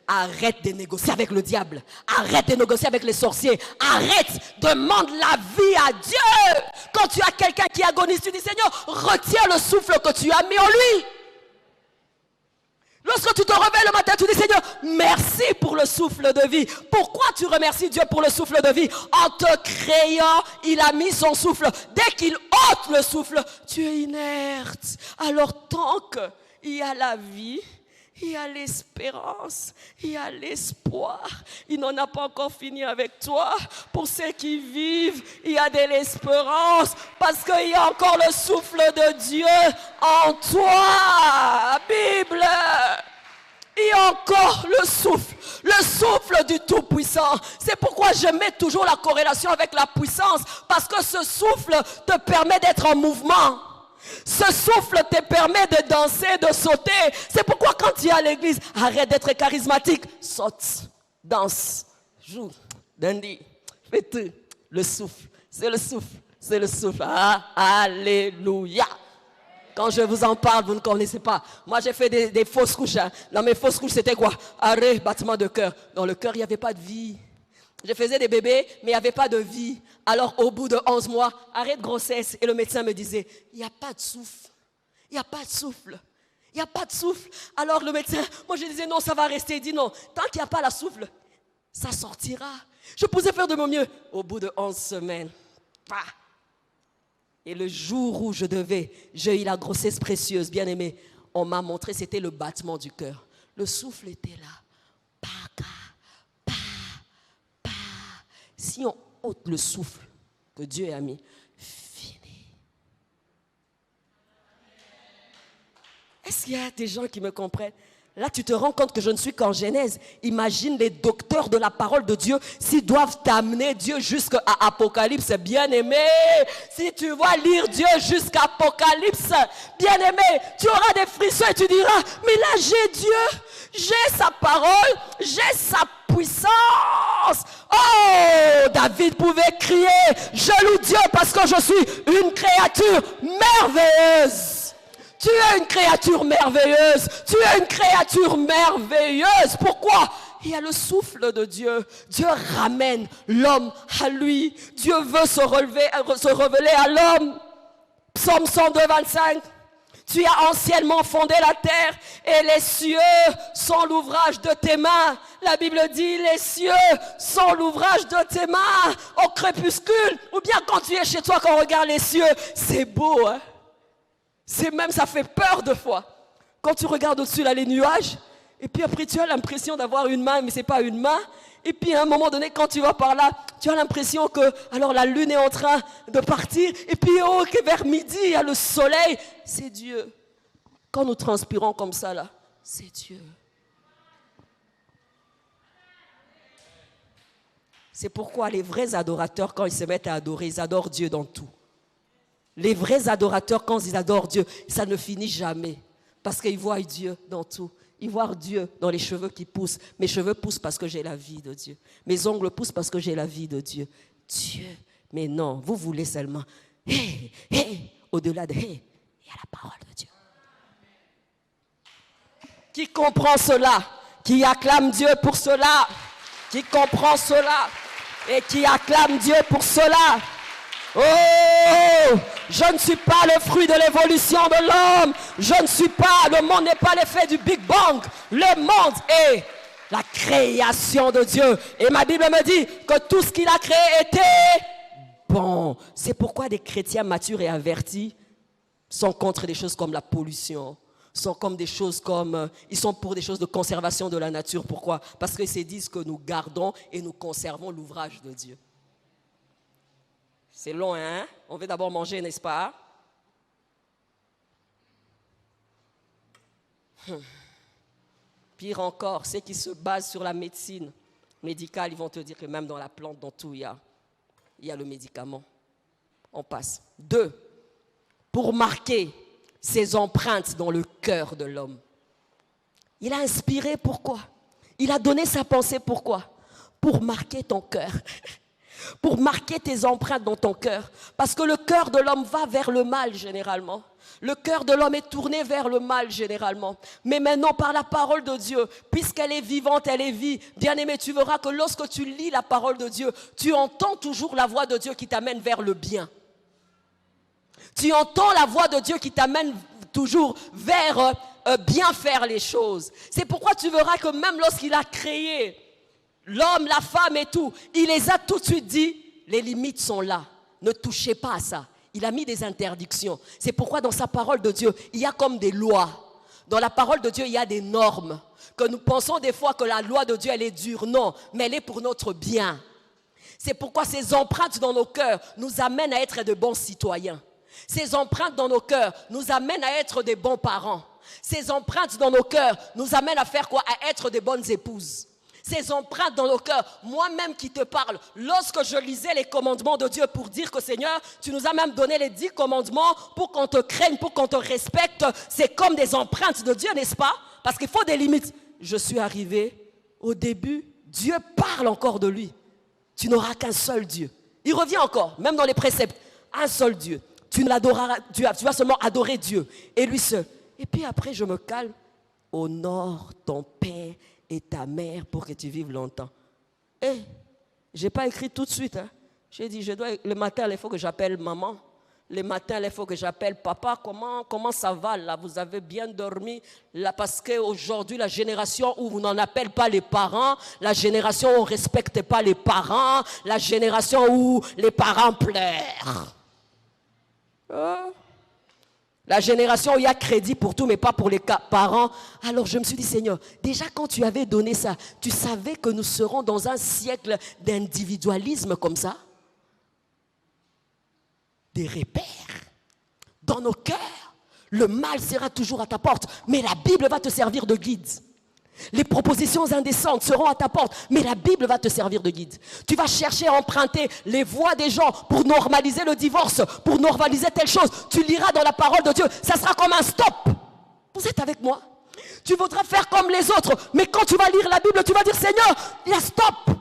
Arrête de négocier avec le diable. Arrête de négocier avec les sorciers. Arrête, demande la vie à Dieu. Quand tu as quelqu'un qui agonise, tu dis, Seigneur, retiens le souffle que tu as mis en lui. Lorsque tu te réveilles le matin, tu dis, Seigneur, merci pour le souffle de vie. Pourquoi tu remercies Dieu pour le souffle de vie? En te créant, il a mis son souffle. Dès qu'il ôte le souffle, tu es inerte. Alors tant qu'il y a la vie, il y a l'espérance, il y a l'espoir. Il n'en a pas encore fini avec toi. Pour ceux qui vivent, il y a de l'espérance parce qu'il y a encore le souffle de Dieu en toi. Bible. Il y a encore le souffle du Tout-Puissant. C'est pourquoi je mets toujours la corrélation avec la puissance, parce que ce souffle te permet d'être en mouvement. Ce souffle te permet de danser, de sauter. C'est pourquoi quand tu es à l'église, arrête d'être charismatique. Saute, danse, joue, dandy, fais tout. Le souffle, c'est le souffle, c'est le souffle. Ah, alléluia. Quand je vous en parle, vous ne connaissez pas. Moi, j'ai fait des fausses couches. Hein. Dans mes fausses couches, c'était quoi? Arrêt, battement de cœur. Dans le cœur, il n'y avait pas de vie. Je faisais des bébés, mais il n'y avait pas de vie. Alors, au bout de 11 mois, arrêt de grossesse. Et le médecin me disait, il n'y a pas de souffle. Il n'y a pas de souffle. Il n'y a pas de souffle. Alors, le médecin, moi, je disais, non, ça va rester. Il dit, non, tant qu'il n'y a pas la souffle, ça sortira. Je pouvais faire de mon mieux. Au bout de 11 semaines, bah. Et le jour où j'ai eu la grossesse précieuse, bien aimée, on m'a montré, c'était le battement du cœur. Le souffle était là. Si on ôte le souffle que Dieu a mis, fini. Est-ce qu'il y a des gens qui me comprennent? Là, tu te rends compte que je ne suis qu'en Genèse. Imagine les docteurs de la parole de Dieu s'ils doivent t'amener Dieu jusqu'à Apocalypse, bien-aimé. Si tu vas lire Dieu jusqu'à Apocalypse, bien-aimé, tu auras des frissons et tu diras, mais là, j'ai Dieu, j'ai sa parole, j'ai sa puissance. Oh, David pouvait crier, je loue Dieu parce que je suis une créature merveilleuse. Tu es une créature merveilleuse. Tu es une créature merveilleuse. Pourquoi? Il y a le souffle de Dieu. Dieu ramène l'homme à lui. Dieu veut se révéler à l'homme. Psaume 102, 25. Tu as anciennement fondé la terre et les cieux sont l'ouvrage de tes mains. La Bible dit, les cieux sont l'ouvrage de tes mains. Au crépuscule, ou bien quand tu es chez toi, quand on regarde les cieux, c'est beau, hein? C'est même, ça fait peur de fois. Quand tu regardes au-dessus, là, les nuages, Et puis après, tu as l'impression d'avoir une main, mais ce n'est pas une main. Et puis à un moment donné, quand tu vas par là, tu as l'impression que alors la lune est en train de partir. Et puis que vers midi, il y a le soleil. C'est Dieu. Quand nous transpirons comme ça, là, c'est Dieu. C'est pourquoi les vrais adorateurs, quand ils se mettent à adorer, ils adorent Dieu dans tout. Les vrais adorateurs, quand ils adorent Dieu, ça ne finit jamais. Parce qu'ils voient Dieu dans tout. Ils voient Dieu dans les cheveux qui poussent. Mes cheveux poussent parce que j'ai la vie de Dieu. Mes ongles poussent parce que j'ai la vie de Dieu. Dieu. Mais non, vous voulez seulement, au-delà de il y a la parole de Dieu. Qui comprend cela? Qui acclame Dieu pour cela? Qui comprend cela? Et qui acclame Dieu pour cela? Oh, je ne suis pas le fruit de l'évolution de l'homme. Je ne suis pas, le monde n'est pas l'effet du Big Bang. Le monde est la création de Dieu. Et ma Bible me dit que tout ce qu'il a créé était bon. C'est pourquoi des chrétiens matures et avertis sont contre des choses comme la pollution, sont comme des choses comme, ils sont pour des choses de conservation de la nature. Pourquoi? Parce qu'ils se disent que nous gardons et nous conservons l'ouvrage de Dieu. C'est long, hein? On veut d'abord manger, n'est-ce pas? Pire encore, ceux qui se basent sur la médecine médicale, ils vont te dire que même dans la plante, dans tout, il y a le médicament. On passe. 2. Pour marquer ses empreintes dans le cœur de l'homme. Il a inspiré, pourquoi? Il a donné sa pensée, pourquoi? Pour marquer ton cœur. Pour marquer tes empreintes dans ton cœur. Parce que le cœur de l'homme va vers le mal généralement. Le cœur de l'homme est tourné vers le mal généralement. Mais maintenant, par la parole de Dieu, puisqu'elle est vivante, elle est vie. Bien-aimé, tu verras que lorsque tu lis la parole de Dieu, tu entends toujours la voix de Dieu qui t'amène vers le bien. Tu entends la voix de Dieu qui t'amène toujours vers bien faire les choses. C'est pourquoi tu verras que même lorsqu'il a créé l'homme, la femme et tout, il les a tout de suite dit, les limites sont là. Ne touchez pas à ça. Il a mis des interdictions. C'est pourquoi dans sa parole de Dieu, il y a comme des lois. Dans la parole de Dieu, il y a des normes. Que nous pensons des fois que la loi de Dieu, elle est dure. Non, mais elle est pour notre bien. C'est pourquoi ces empreintes dans nos cœurs nous amènent à être de bons citoyens. Ces empreintes dans nos cœurs nous amènent à être des bons parents. Ces empreintes dans nos cœurs nous amènent à faire quoi? À être des bonnes épouses. Ces empreintes dans nos cœurs, moi-même qui te parle, lorsque je lisais les commandements de Dieu pour dire que Seigneur, tu nous as même donné les 10 commandements pour qu'on te craigne, pour qu'on te respecte, c'est comme des empreintes de Dieu, n'est-ce pas? Parce qu'il faut des limites. Je suis arrivé au début, Dieu parle encore de lui. Tu n'auras qu'un seul Dieu. Il revient encore, même dans les préceptes, un seul Dieu. Tu vas seulement adorer Dieu et lui seul. Et puis après, je me calme. Honore ton père et ta mère pour que tu vives longtemps. Je n'ai pas écrit tout de suite. Hein. J'ai dit, le matin, il faut que j'appelle maman. Le matin, il faut que j'appelle papa. Comment ça va là? Vous avez bien dormi là? Parce qu'aujourd'hui, la génération où on n'en appelle pas les parents, la génération où on ne respecte pas les parents, la génération où les parents pleurent. La génération où il y a crédit pour tout, mais pas pour les parents. Alors je me suis dit, Seigneur, déjà quand tu avais donné ça, tu savais que nous serons dans un siècle d'individualisme comme ça? Des repères. Dans nos cœurs, le mal sera toujours à ta porte, mais la Bible va te servir de guide. Les propositions indécentes seront à ta porte, mais la Bible va te servir de guide. Tu vas chercher à emprunter les voies des gens pour normaliser le divorce, pour normaliser telle chose. Tu liras dans la parole de Dieu, ça sera comme un stop. Vous êtes avec moi? Tu voudras faire comme les autres, mais quand tu vas lire la Bible, tu vas dire, Seigneur, il y a stop.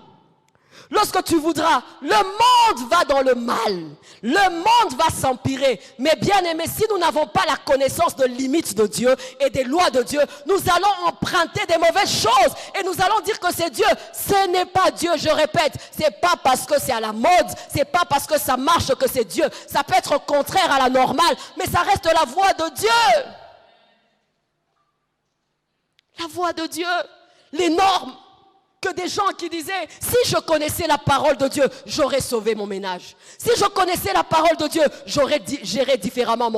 Lorsque tu voudras, le monde va dans le mal. Le monde va s'empirer. Mais bien aimé, si nous n'avons pas la connaissance de limites de Dieu et des lois de Dieu, nous allons emprunter des mauvaises choses. Et nous allons dire que c'est Dieu. Ce n'est pas Dieu, je répète. Ce n'est pas parce que c'est à la mode. Ce n'est pas parce que ça marche que c'est Dieu. Ça peut être contraire à la normale. Mais ça reste la voix de Dieu. La voix de Dieu. Les normes. Que des gens qui disaient, si je connaissais la parole de Dieu, j'aurais sauvé mon ménage. Si je connaissais la parole de Dieu, j'aurais géré différemment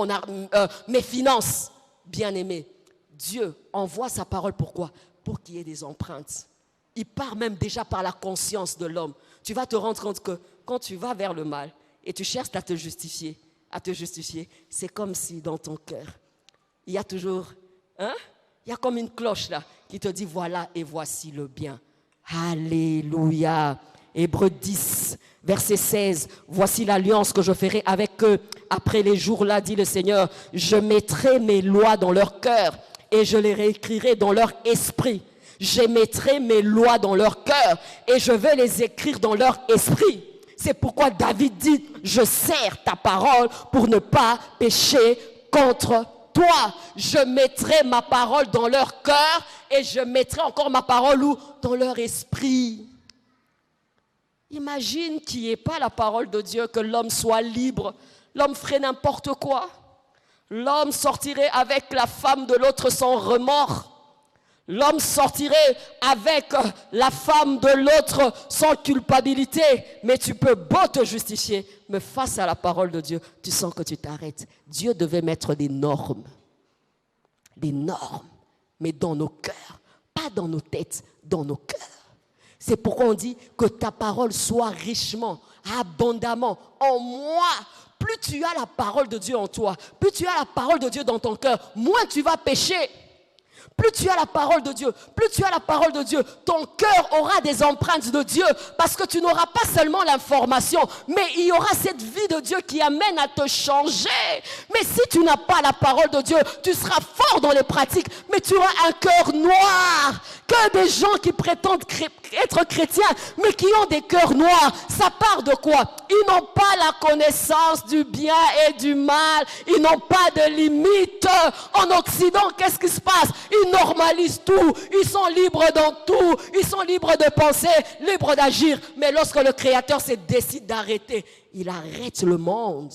mes finances. Bien-aimé, Dieu envoie sa parole pourquoi? pour qu'il y ait des empreintes. Il part même déjà par la conscience de l'homme. Tu vas te rendre compte que quand tu vas vers le mal et tu cherches à te justifier, c'est comme si dans ton cœur, il y a toujours, il y a comme une cloche là qui te dit voilà et voici le bien. Alléluia. Hébreux 10, verset 16. Voici l'alliance que je ferai avec eux. Après les jours-là, dit le Seigneur, je mettrai mes lois dans leur cœur et je les réécrirai dans leur esprit. J'émettrai mes lois dans leur cœur et je vais les écrire dans leur esprit. C'est pourquoi David dit, je serre ta parole pour ne pas pécher contre toi. Je mettrai ma parole dans leur cœur et je mettrai encore ma parole où? Dans leur esprit. Imagine qu'il n'y ait pas la parole de Dieu, que l'homme soit libre. L'homme ferait n'importe quoi. L'homme sortirait avec la femme de l'autre sans remords. L'homme sortirait avec la femme de l'autre sans culpabilité. Mais tu peux beau te justifier, mais face à la parole de Dieu, tu sens que tu t'arrêtes. Dieu devait mettre des normes, mais dans nos cœurs, pas dans nos têtes, dans nos cœurs. C'est pourquoi on dit que ta parole soit richement, abondamment en moi. Plus tu as la parole de Dieu en toi, plus tu as la parole de Dieu dans ton cœur, moins tu vas pécher. Plus tu as la parole de Dieu, ton cœur aura des empreintes de Dieu parce que tu n'auras pas seulement l'information, mais il y aura cette vie de Dieu qui amène à te changer. Mais si tu n'as pas la parole de Dieu, tu seras fort dans les pratiques, mais tu auras un cœur noir. Que des gens qui prétendent être chrétiens, mais qui ont des cœurs noirs, ça part de quoi? Ils n'ont pas la connaissance du bien et du mal, ils n'ont pas de limite. En Occident, qu'est-ce qui se passe? Ils normalisent tout, ils sont libres dans tout, ils sont libres de penser, libres d'agir. Mais lorsque le Créateur se décide d'arrêter, il arrête le monde.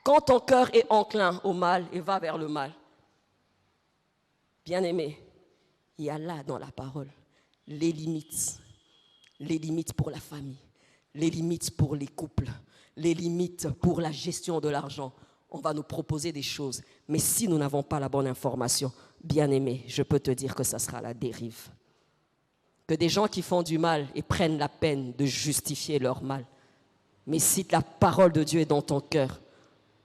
Quand ton cœur est enclin au mal et va vers le mal, bien-aimé, il y a là dans la parole les limites pour la famille, les limites pour les couples, les limites pour la gestion de l'argent. On va nous proposer des choses, mais si nous n'avons pas la bonne information, bien-aimé, je peux te dire que ça sera la dérive. Que des gens qui font du mal et prennent la peine de justifier leur mal. Mais si la parole de Dieu est dans ton cœur,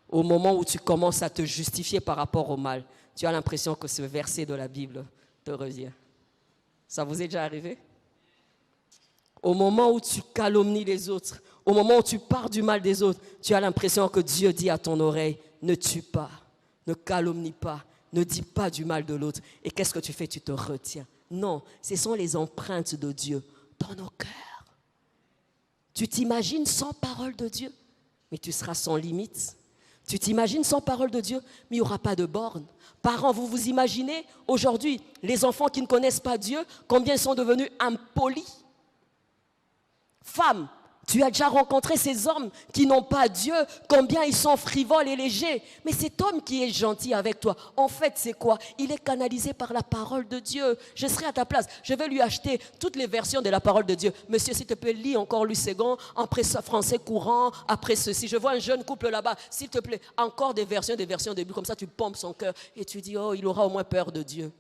au moment où tu commences à te justifier par rapport au mal, tu as l'impression que ce verset de la Bible te revient. Ça vous est déjà arrivé? Au moment où tu calomnies les autres, au moment où tu parles du mal des autres, tu as l'impression que Dieu dit à ton oreille, ne tue pas, ne calomnie pas, ne dis pas du mal de l'autre. Et qu'est-ce que tu fais? Tu te retiens. Non, ce sont les empreintes de Dieu dans nos cœurs. Tu t'imagines sans parole de Dieu, mais tu seras sans limite. Tu t'imagines sans parole de Dieu, mais il n'y aura pas de borne. Parents, vous vous imaginez aujourd'hui, les enfants qui ne connaissent pas Dieu, combien ils sont devenus impolis? Femmes, tu as déjà rencontré ces hommes qui n'ont pas Dieu, combien ils sont frivoles et légers. Mais cet homme qui est gentil avec toi, en fait, c'est quoi? Il est canalisé par la parole de Dieu. Je serai à ta place, je vais lui acheter toutes les versions de la parole de Dieu. Monsieur, s'il te plaît, lis encore Louis II, après ça, français courant, après ceci. Je vois un jeune couple là-bas, s'il te plaît, encore des versions au début. Comme ça, tu pompes son cœur et tu dis, oh, il aura au moins peur de Dieu.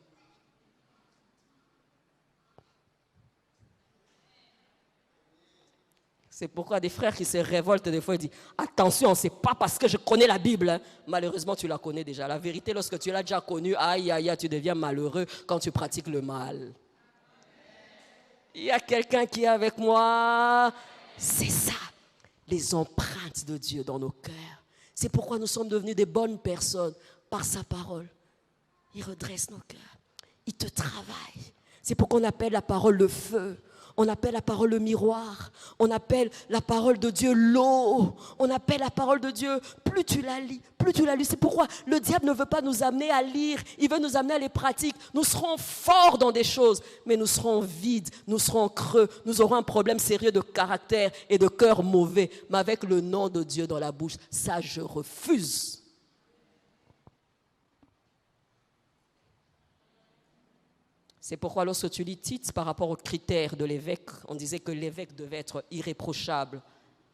C'est pourquoi des frères qui se révoltent des fois, ils disent « Attention, ce n'est pas parce que je connais la Bible. Hein. » Malheureusement, tu la connais déjà. La vérité, lorsque tu l'as déjà connue, aïe, aïe, aïe, tu deviens malheureux quand tu pratiques le mal. Il y a quelqu'un qui est avec moi. C'est ça, les empreintes de Dieu dans nos cœurs. C'est pourquoi nous sommes devenus des bonnes personnes par sa parole. Il redresse nos cœurs. Il te travaille. C'est pourquoi on appelle la parole le feu. On appelle la parole le miroir. On appelle la parole de Dieu l'eau. On appelle la parole de Dieu, plus tu la lis, plus tu la lis. C'est pourquoi le diable ne veut pas nous amener à lire. Il veut nous amener à les pratiques. Nous serons forts dans des choses, mais nous serons vides, nous serons creux. Nous aurons un problème sérieux de caractère et de cœur mauvais. Mais avec le nom de Dieu dans la bouche, ça je refuse. C'est pourquoi lorsque tu lis Tite par rapport aux critères de l'évêque, on disait que l'évêque devait être irréprochable.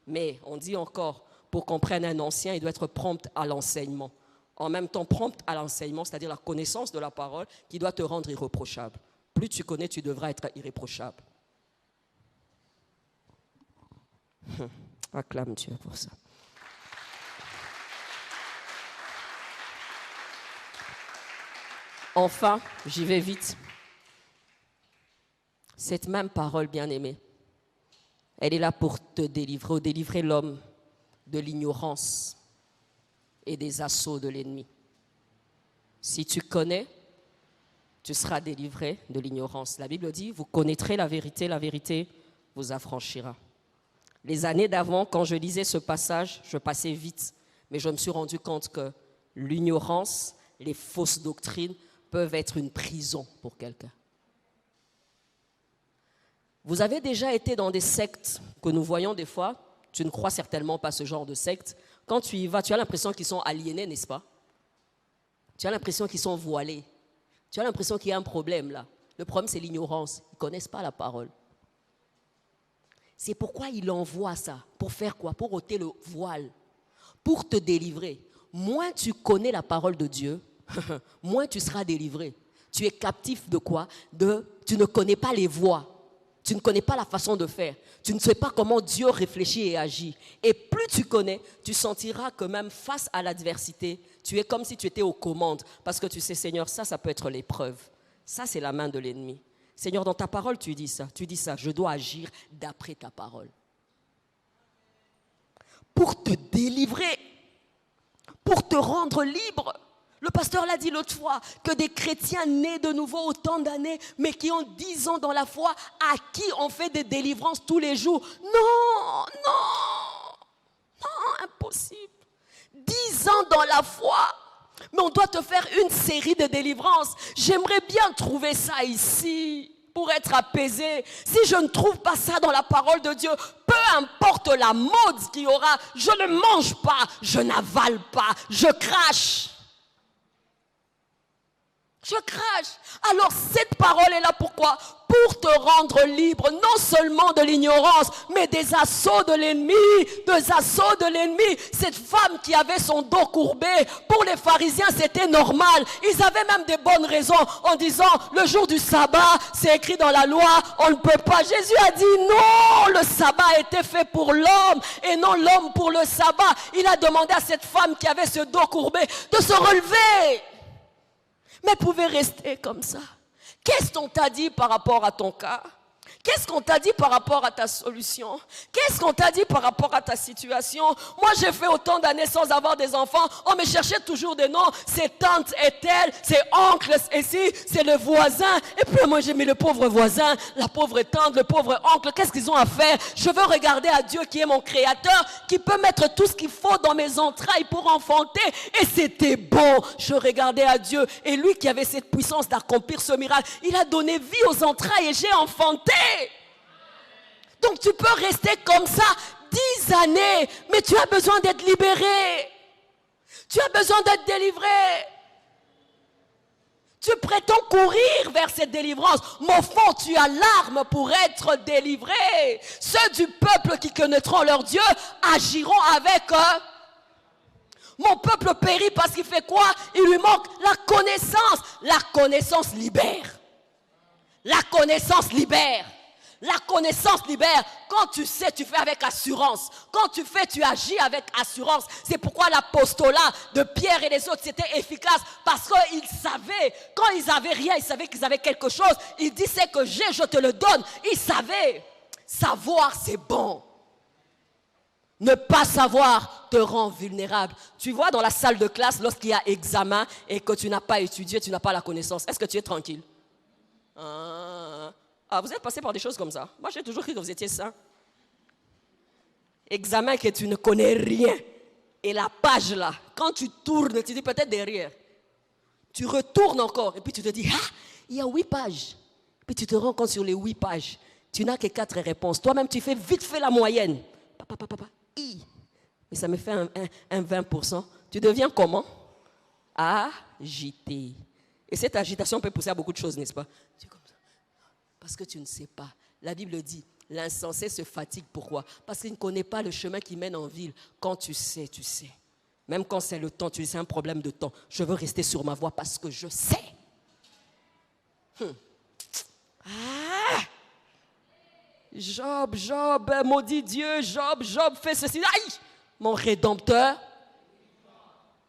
Mais on dit encore, pour qu'on prenne un ancien, il doit être prompt à l'enseignement. en même temps prompte à l'enseignement, c'est-à-dire la connaissance de la parole, qui doit te rendre irréprochable. Plus tu connais, tu devras être irréprochable. Acclame Dieu pour ça. Enfin, j'y vais vite. Cette même parole, bien-aimée, elle est là pour te délivrer, ou délivrer l'homme de l'ignorance et des assauts de l'ennemi. Si tu connais, tu seras délivré de l'ignorance. La Bible dit, vous connaîtrez la vérité vous affranchira. Les années d'avant, quand je lisais ce passage, je passais vite, mais je me suis rendu compte que l'ignorance, les fausses doctrines peuvent être une prison pour quelqu'un. Vous avez déjà été dans des sectes que nous voyons des fois, tu ne crois certainement pas ce genre de secte. Quand tu y vas, tu as l'impression qu'ils sont aliénés, n'est-ce pas? Tu as l'impression qu'ils sont voilés. Tu as l'impression qu'il y a un problème là. Le problème, c'est l'ignorance. Ils ne connaissent pas la parole. C'est pourquoi il envoie ça. Pour faire quoi? Pour ôter le voile. Pour te délivrer. Moins tu connais la parole de Dieu, moins tu seras délivré. Tu es captif de quoi? Tu ne connais pas les voies. Tu ne connais pas la façon de faire. Tu ne sais pas comment Dieu réfléchit et agit. Et plus tu connais, tu sentiras que même face à l'adversité, tu es comme si tu étais aux commandes. Parce que tu sais, Seigneur, ça peut être l'épreuve. Ça, c'est la main de l'ennemi. Seigneur, dans ta parole, tu dis ça. Tu dis ça, je dois agir d'après ta parole. Pour te délivrer, pour te rendre libre. Le pasteur l'a dit l'autre fois, que des chrétiens nés de nouveau autant d'années, mais qui ont 10 ans dans la foi, à qui on fait des délivrances tous les jours. Non, impossible. 10 ans dans la foi, mais on doit te faire une série de délivrances. J'aimerais bien trouver ça ici pour être apaisé. Si je ne trouve pas ça dans la parole de Dieu, peu importe la mode qu'il y aura, je ne mange pas, je n'avale pas, je crache. Je crache. Alors cette parole est là pourquoi? Pour te rendre libre, non seulement de l'ignorance, mais des assauts de l'ennemi, des assauts de l'ennemi. Cette femme qui avait son dos courbé, pour les pharisiens c'était normal. Ils avaient même des bonnes raisons en disant, le jour du sabbat, c'est écrit dans la loi, on ne peut pas. Jésus a dit non, le sabbat a été fait pour l'homme et non l'homme pour le sabbat. Il a demandé à cette femme qui avait ce dos courbé de se relever. Mais pouvez rester comme ça. Qu'est-ce qu'on t'a dit par rapport à ton cas? Qu'est-ce qu'on t'a dit par rapport à ta solution? Qu'est-ce qu'on t'a dit par rapport à ta situation? Moi, j'ai fait autant d'années sans avoir des enfants. On me cherchait toujours des noms. C'est tante et telle, c'est oncle et ci, c'est le voisin. Et puis moi, j'ai mis le pauvre voisin, la pauvre tante, le pauvre oncle. Qu'est-ce qu'ils ont à faire? Je veux regarder à Dieu qui est mon créateur, qui peut mettre tout ce qu'il faut dans mes entrailles pour enfanter. Et c'était bon. Je regardais à Dieu. Et lui qui avait cette puissance d'accomplir ce miracle, il a donné vie aux entrailles et j'ai enfanté. Donc tu peux rester comme ça 10 années, mais tu as besoin d'être libéré. Tu as besoin d'être délivré. Tu prétends courir vers cette délivrance. Mon fond, tu as l'arme pour être délivré. Ceux du peuple qui connaîtront leur Dieu agiront avec eux. Mon peuple périt parce qu'il fait quoi? Il lui manque la connaissance. La connaissance libère. La connaissance libère. La connaissance libère. Quand tu sais, tu fais avec assurance. Quand tu fais, tu agis avec assurance. C'est pourquoi l'apostolat de Pierre et les autres, c'était efficace. Parce qu'ils savaient, quand ils n'avaient rien, ils savaient qu'ils avaient quelque chose. Ils disaient que je te le donne. Ils savaient. Savoir, c'est bon. Ne pas savoir te rend vulnérable. Tu vois, dans la salle de classe, lorsqu'il y a examen et que tu n'as pas étudié, tu n'as pas la connaissance, est-ce que tu es tranquille? Vous êtes passé par des choses comme ça. Moi, j'ai toujours cru que vous étiez saint. Examen que tu ne connais rien. Et la page là, quand tu tournes, tu dis peut-être derrière. Tu retournes encore et puis tu te dis, il y a 8 pages. Puis tu te rends compte sur les 8 pages, tu n'as que 4 réponses. Toi-même, tu fais vite fait la moyenne. Mais ça me fait un 20%. Tu deviens comment? Agité. Et cette agitation peut pousser à beaucoup de choses, n'est-ce pas? Tu es comme ça. Parce que tu ne sais pas. La Bible dit, l'insensé se fatigue. Pourquoi? Parce qu'il ne connaît pas le chemin qui mène en ville. Quand tu sais, tu sais. Même quand c'est le temps, tu dis c'est un problème de temps. Je veux rester sur ma voie parce que je sais. Job, maudit Dieu, Job, fais ceci. Aïe! Mon Rédempteur,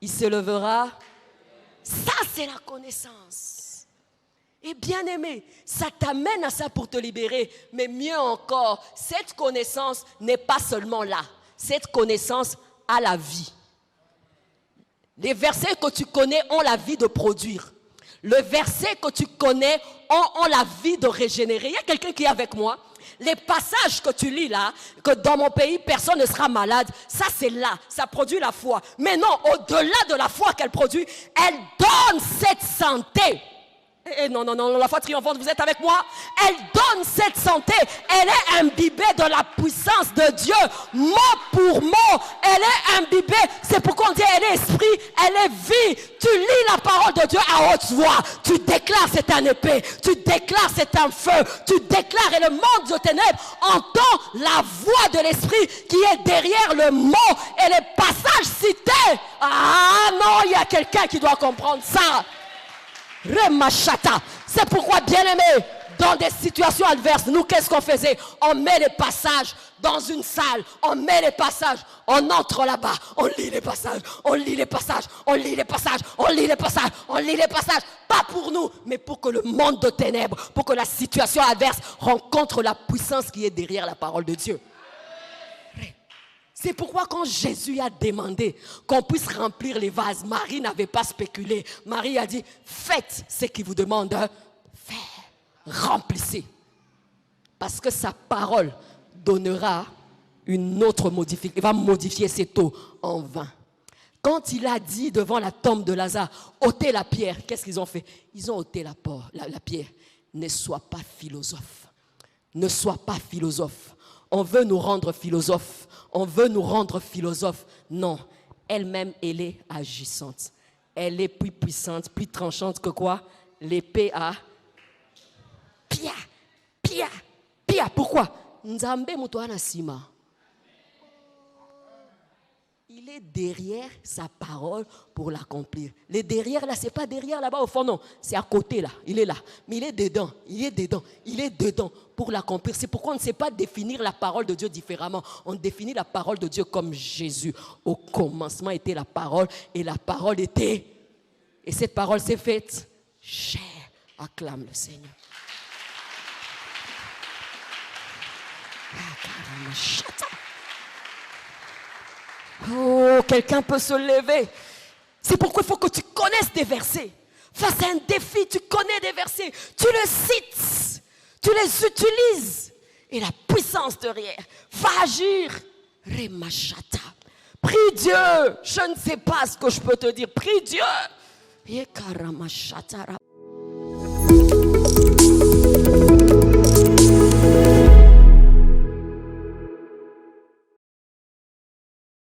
il se levera. Ça, c'est la connaissance. Et bien aimé, ça t'amène à ça pour te libérer. Mais mieux encore, cette connaissance n'est pas seulement là. Cette connaissance a la vie. Les versets que tu connais ont la vie de produire. Le verset que tu connais ont la vie de régénérer. Il y a quelqu'un qui est avec moi. Les passages que tu lis là, que dans mon pays, personne ne sera malade, ça c'est là, ça produit la foi. Mais non, au-delà de la foi qu'elle produit, elle donne cette santé. Et non, la foi triomphante, vous êtes avec moi? Elle donne cette santé. Elle est imbibée de la puissance de Dieu, mot pour mot. Elle est imbibée. C'est pourquoi on dit elle est esprit, elle est vie. Tu lis la parole de Dieu à haute voix. Tu déclares c'est un épée. Tu déclares c'est un feu. Tu déclares et le monde de ténèbres entend la voix de l'esprit qui est derrière le mot et les passages cités. Ah non, il y a quelqu'un qui doit comprendre ça. Remachata. C'est pourquoi, bien-aimés, dans des situations adverses, nous, qu'est-ce qu'on faisait? On met les passages dans une salle, on met les passages, on entre là-bas, on lit les passages, on lit les passages, on lit les passages, on lit les passages, on lit les passages, pas pour nous, mais pour que le monde de ténèbres, pour que la situation adverse rencontre la puissance qui est derrière la parole de Dieu. C'est pourquoi quand Jésus a demandé qu'on puisse remplir les vases, Marie n'avait pas spéculé. Marie a dit, faites ce qu'il vous demande de faire. Remplissez. Parce que sa parole donnera une autre modification. Il va modifier cette eau en vin. Quand il a dit devant la tombe de Lazare, ôtez la pierre, qu'est-ce qu'ils ont fait? Ils ont ôté la pierre. Ne sois pas philosophe. Ne sois pas philosophe. On veut nous rendre philosophes. On veut nous rendre philosophes. Non, elle-même, elle est agissante. Elle est plus puissante, plus tranchante que quoi? L'épée à pia. Pourquoi? Nzambe mutuana sima. Il est derrière sa parole pour l'accomplir. Le derrière là, c'est pas derrière là-bas au fond, non. C'est à côté là, il est là. Mais il est dedans pour l'accomplir. C'est pourquoi on ne sait pas définir la parole de Dieu différemment. On définit la parole de Dieu comme Jésus. Au commencement était la parole et la parole était. Et cette parole s'est faite chair. Acclame le Seigneur. Oh, quelqu'un peut se lever. C'est pourquoi il faut que tu connaisses des versets. Face à un défi, tu connais des versets. Tu les cites. Tu les utilises. Et la puissance derrière va agir. Remachata. Prie Dieu. Je ne sais pas ce que je peux te dire. Prie Dieu.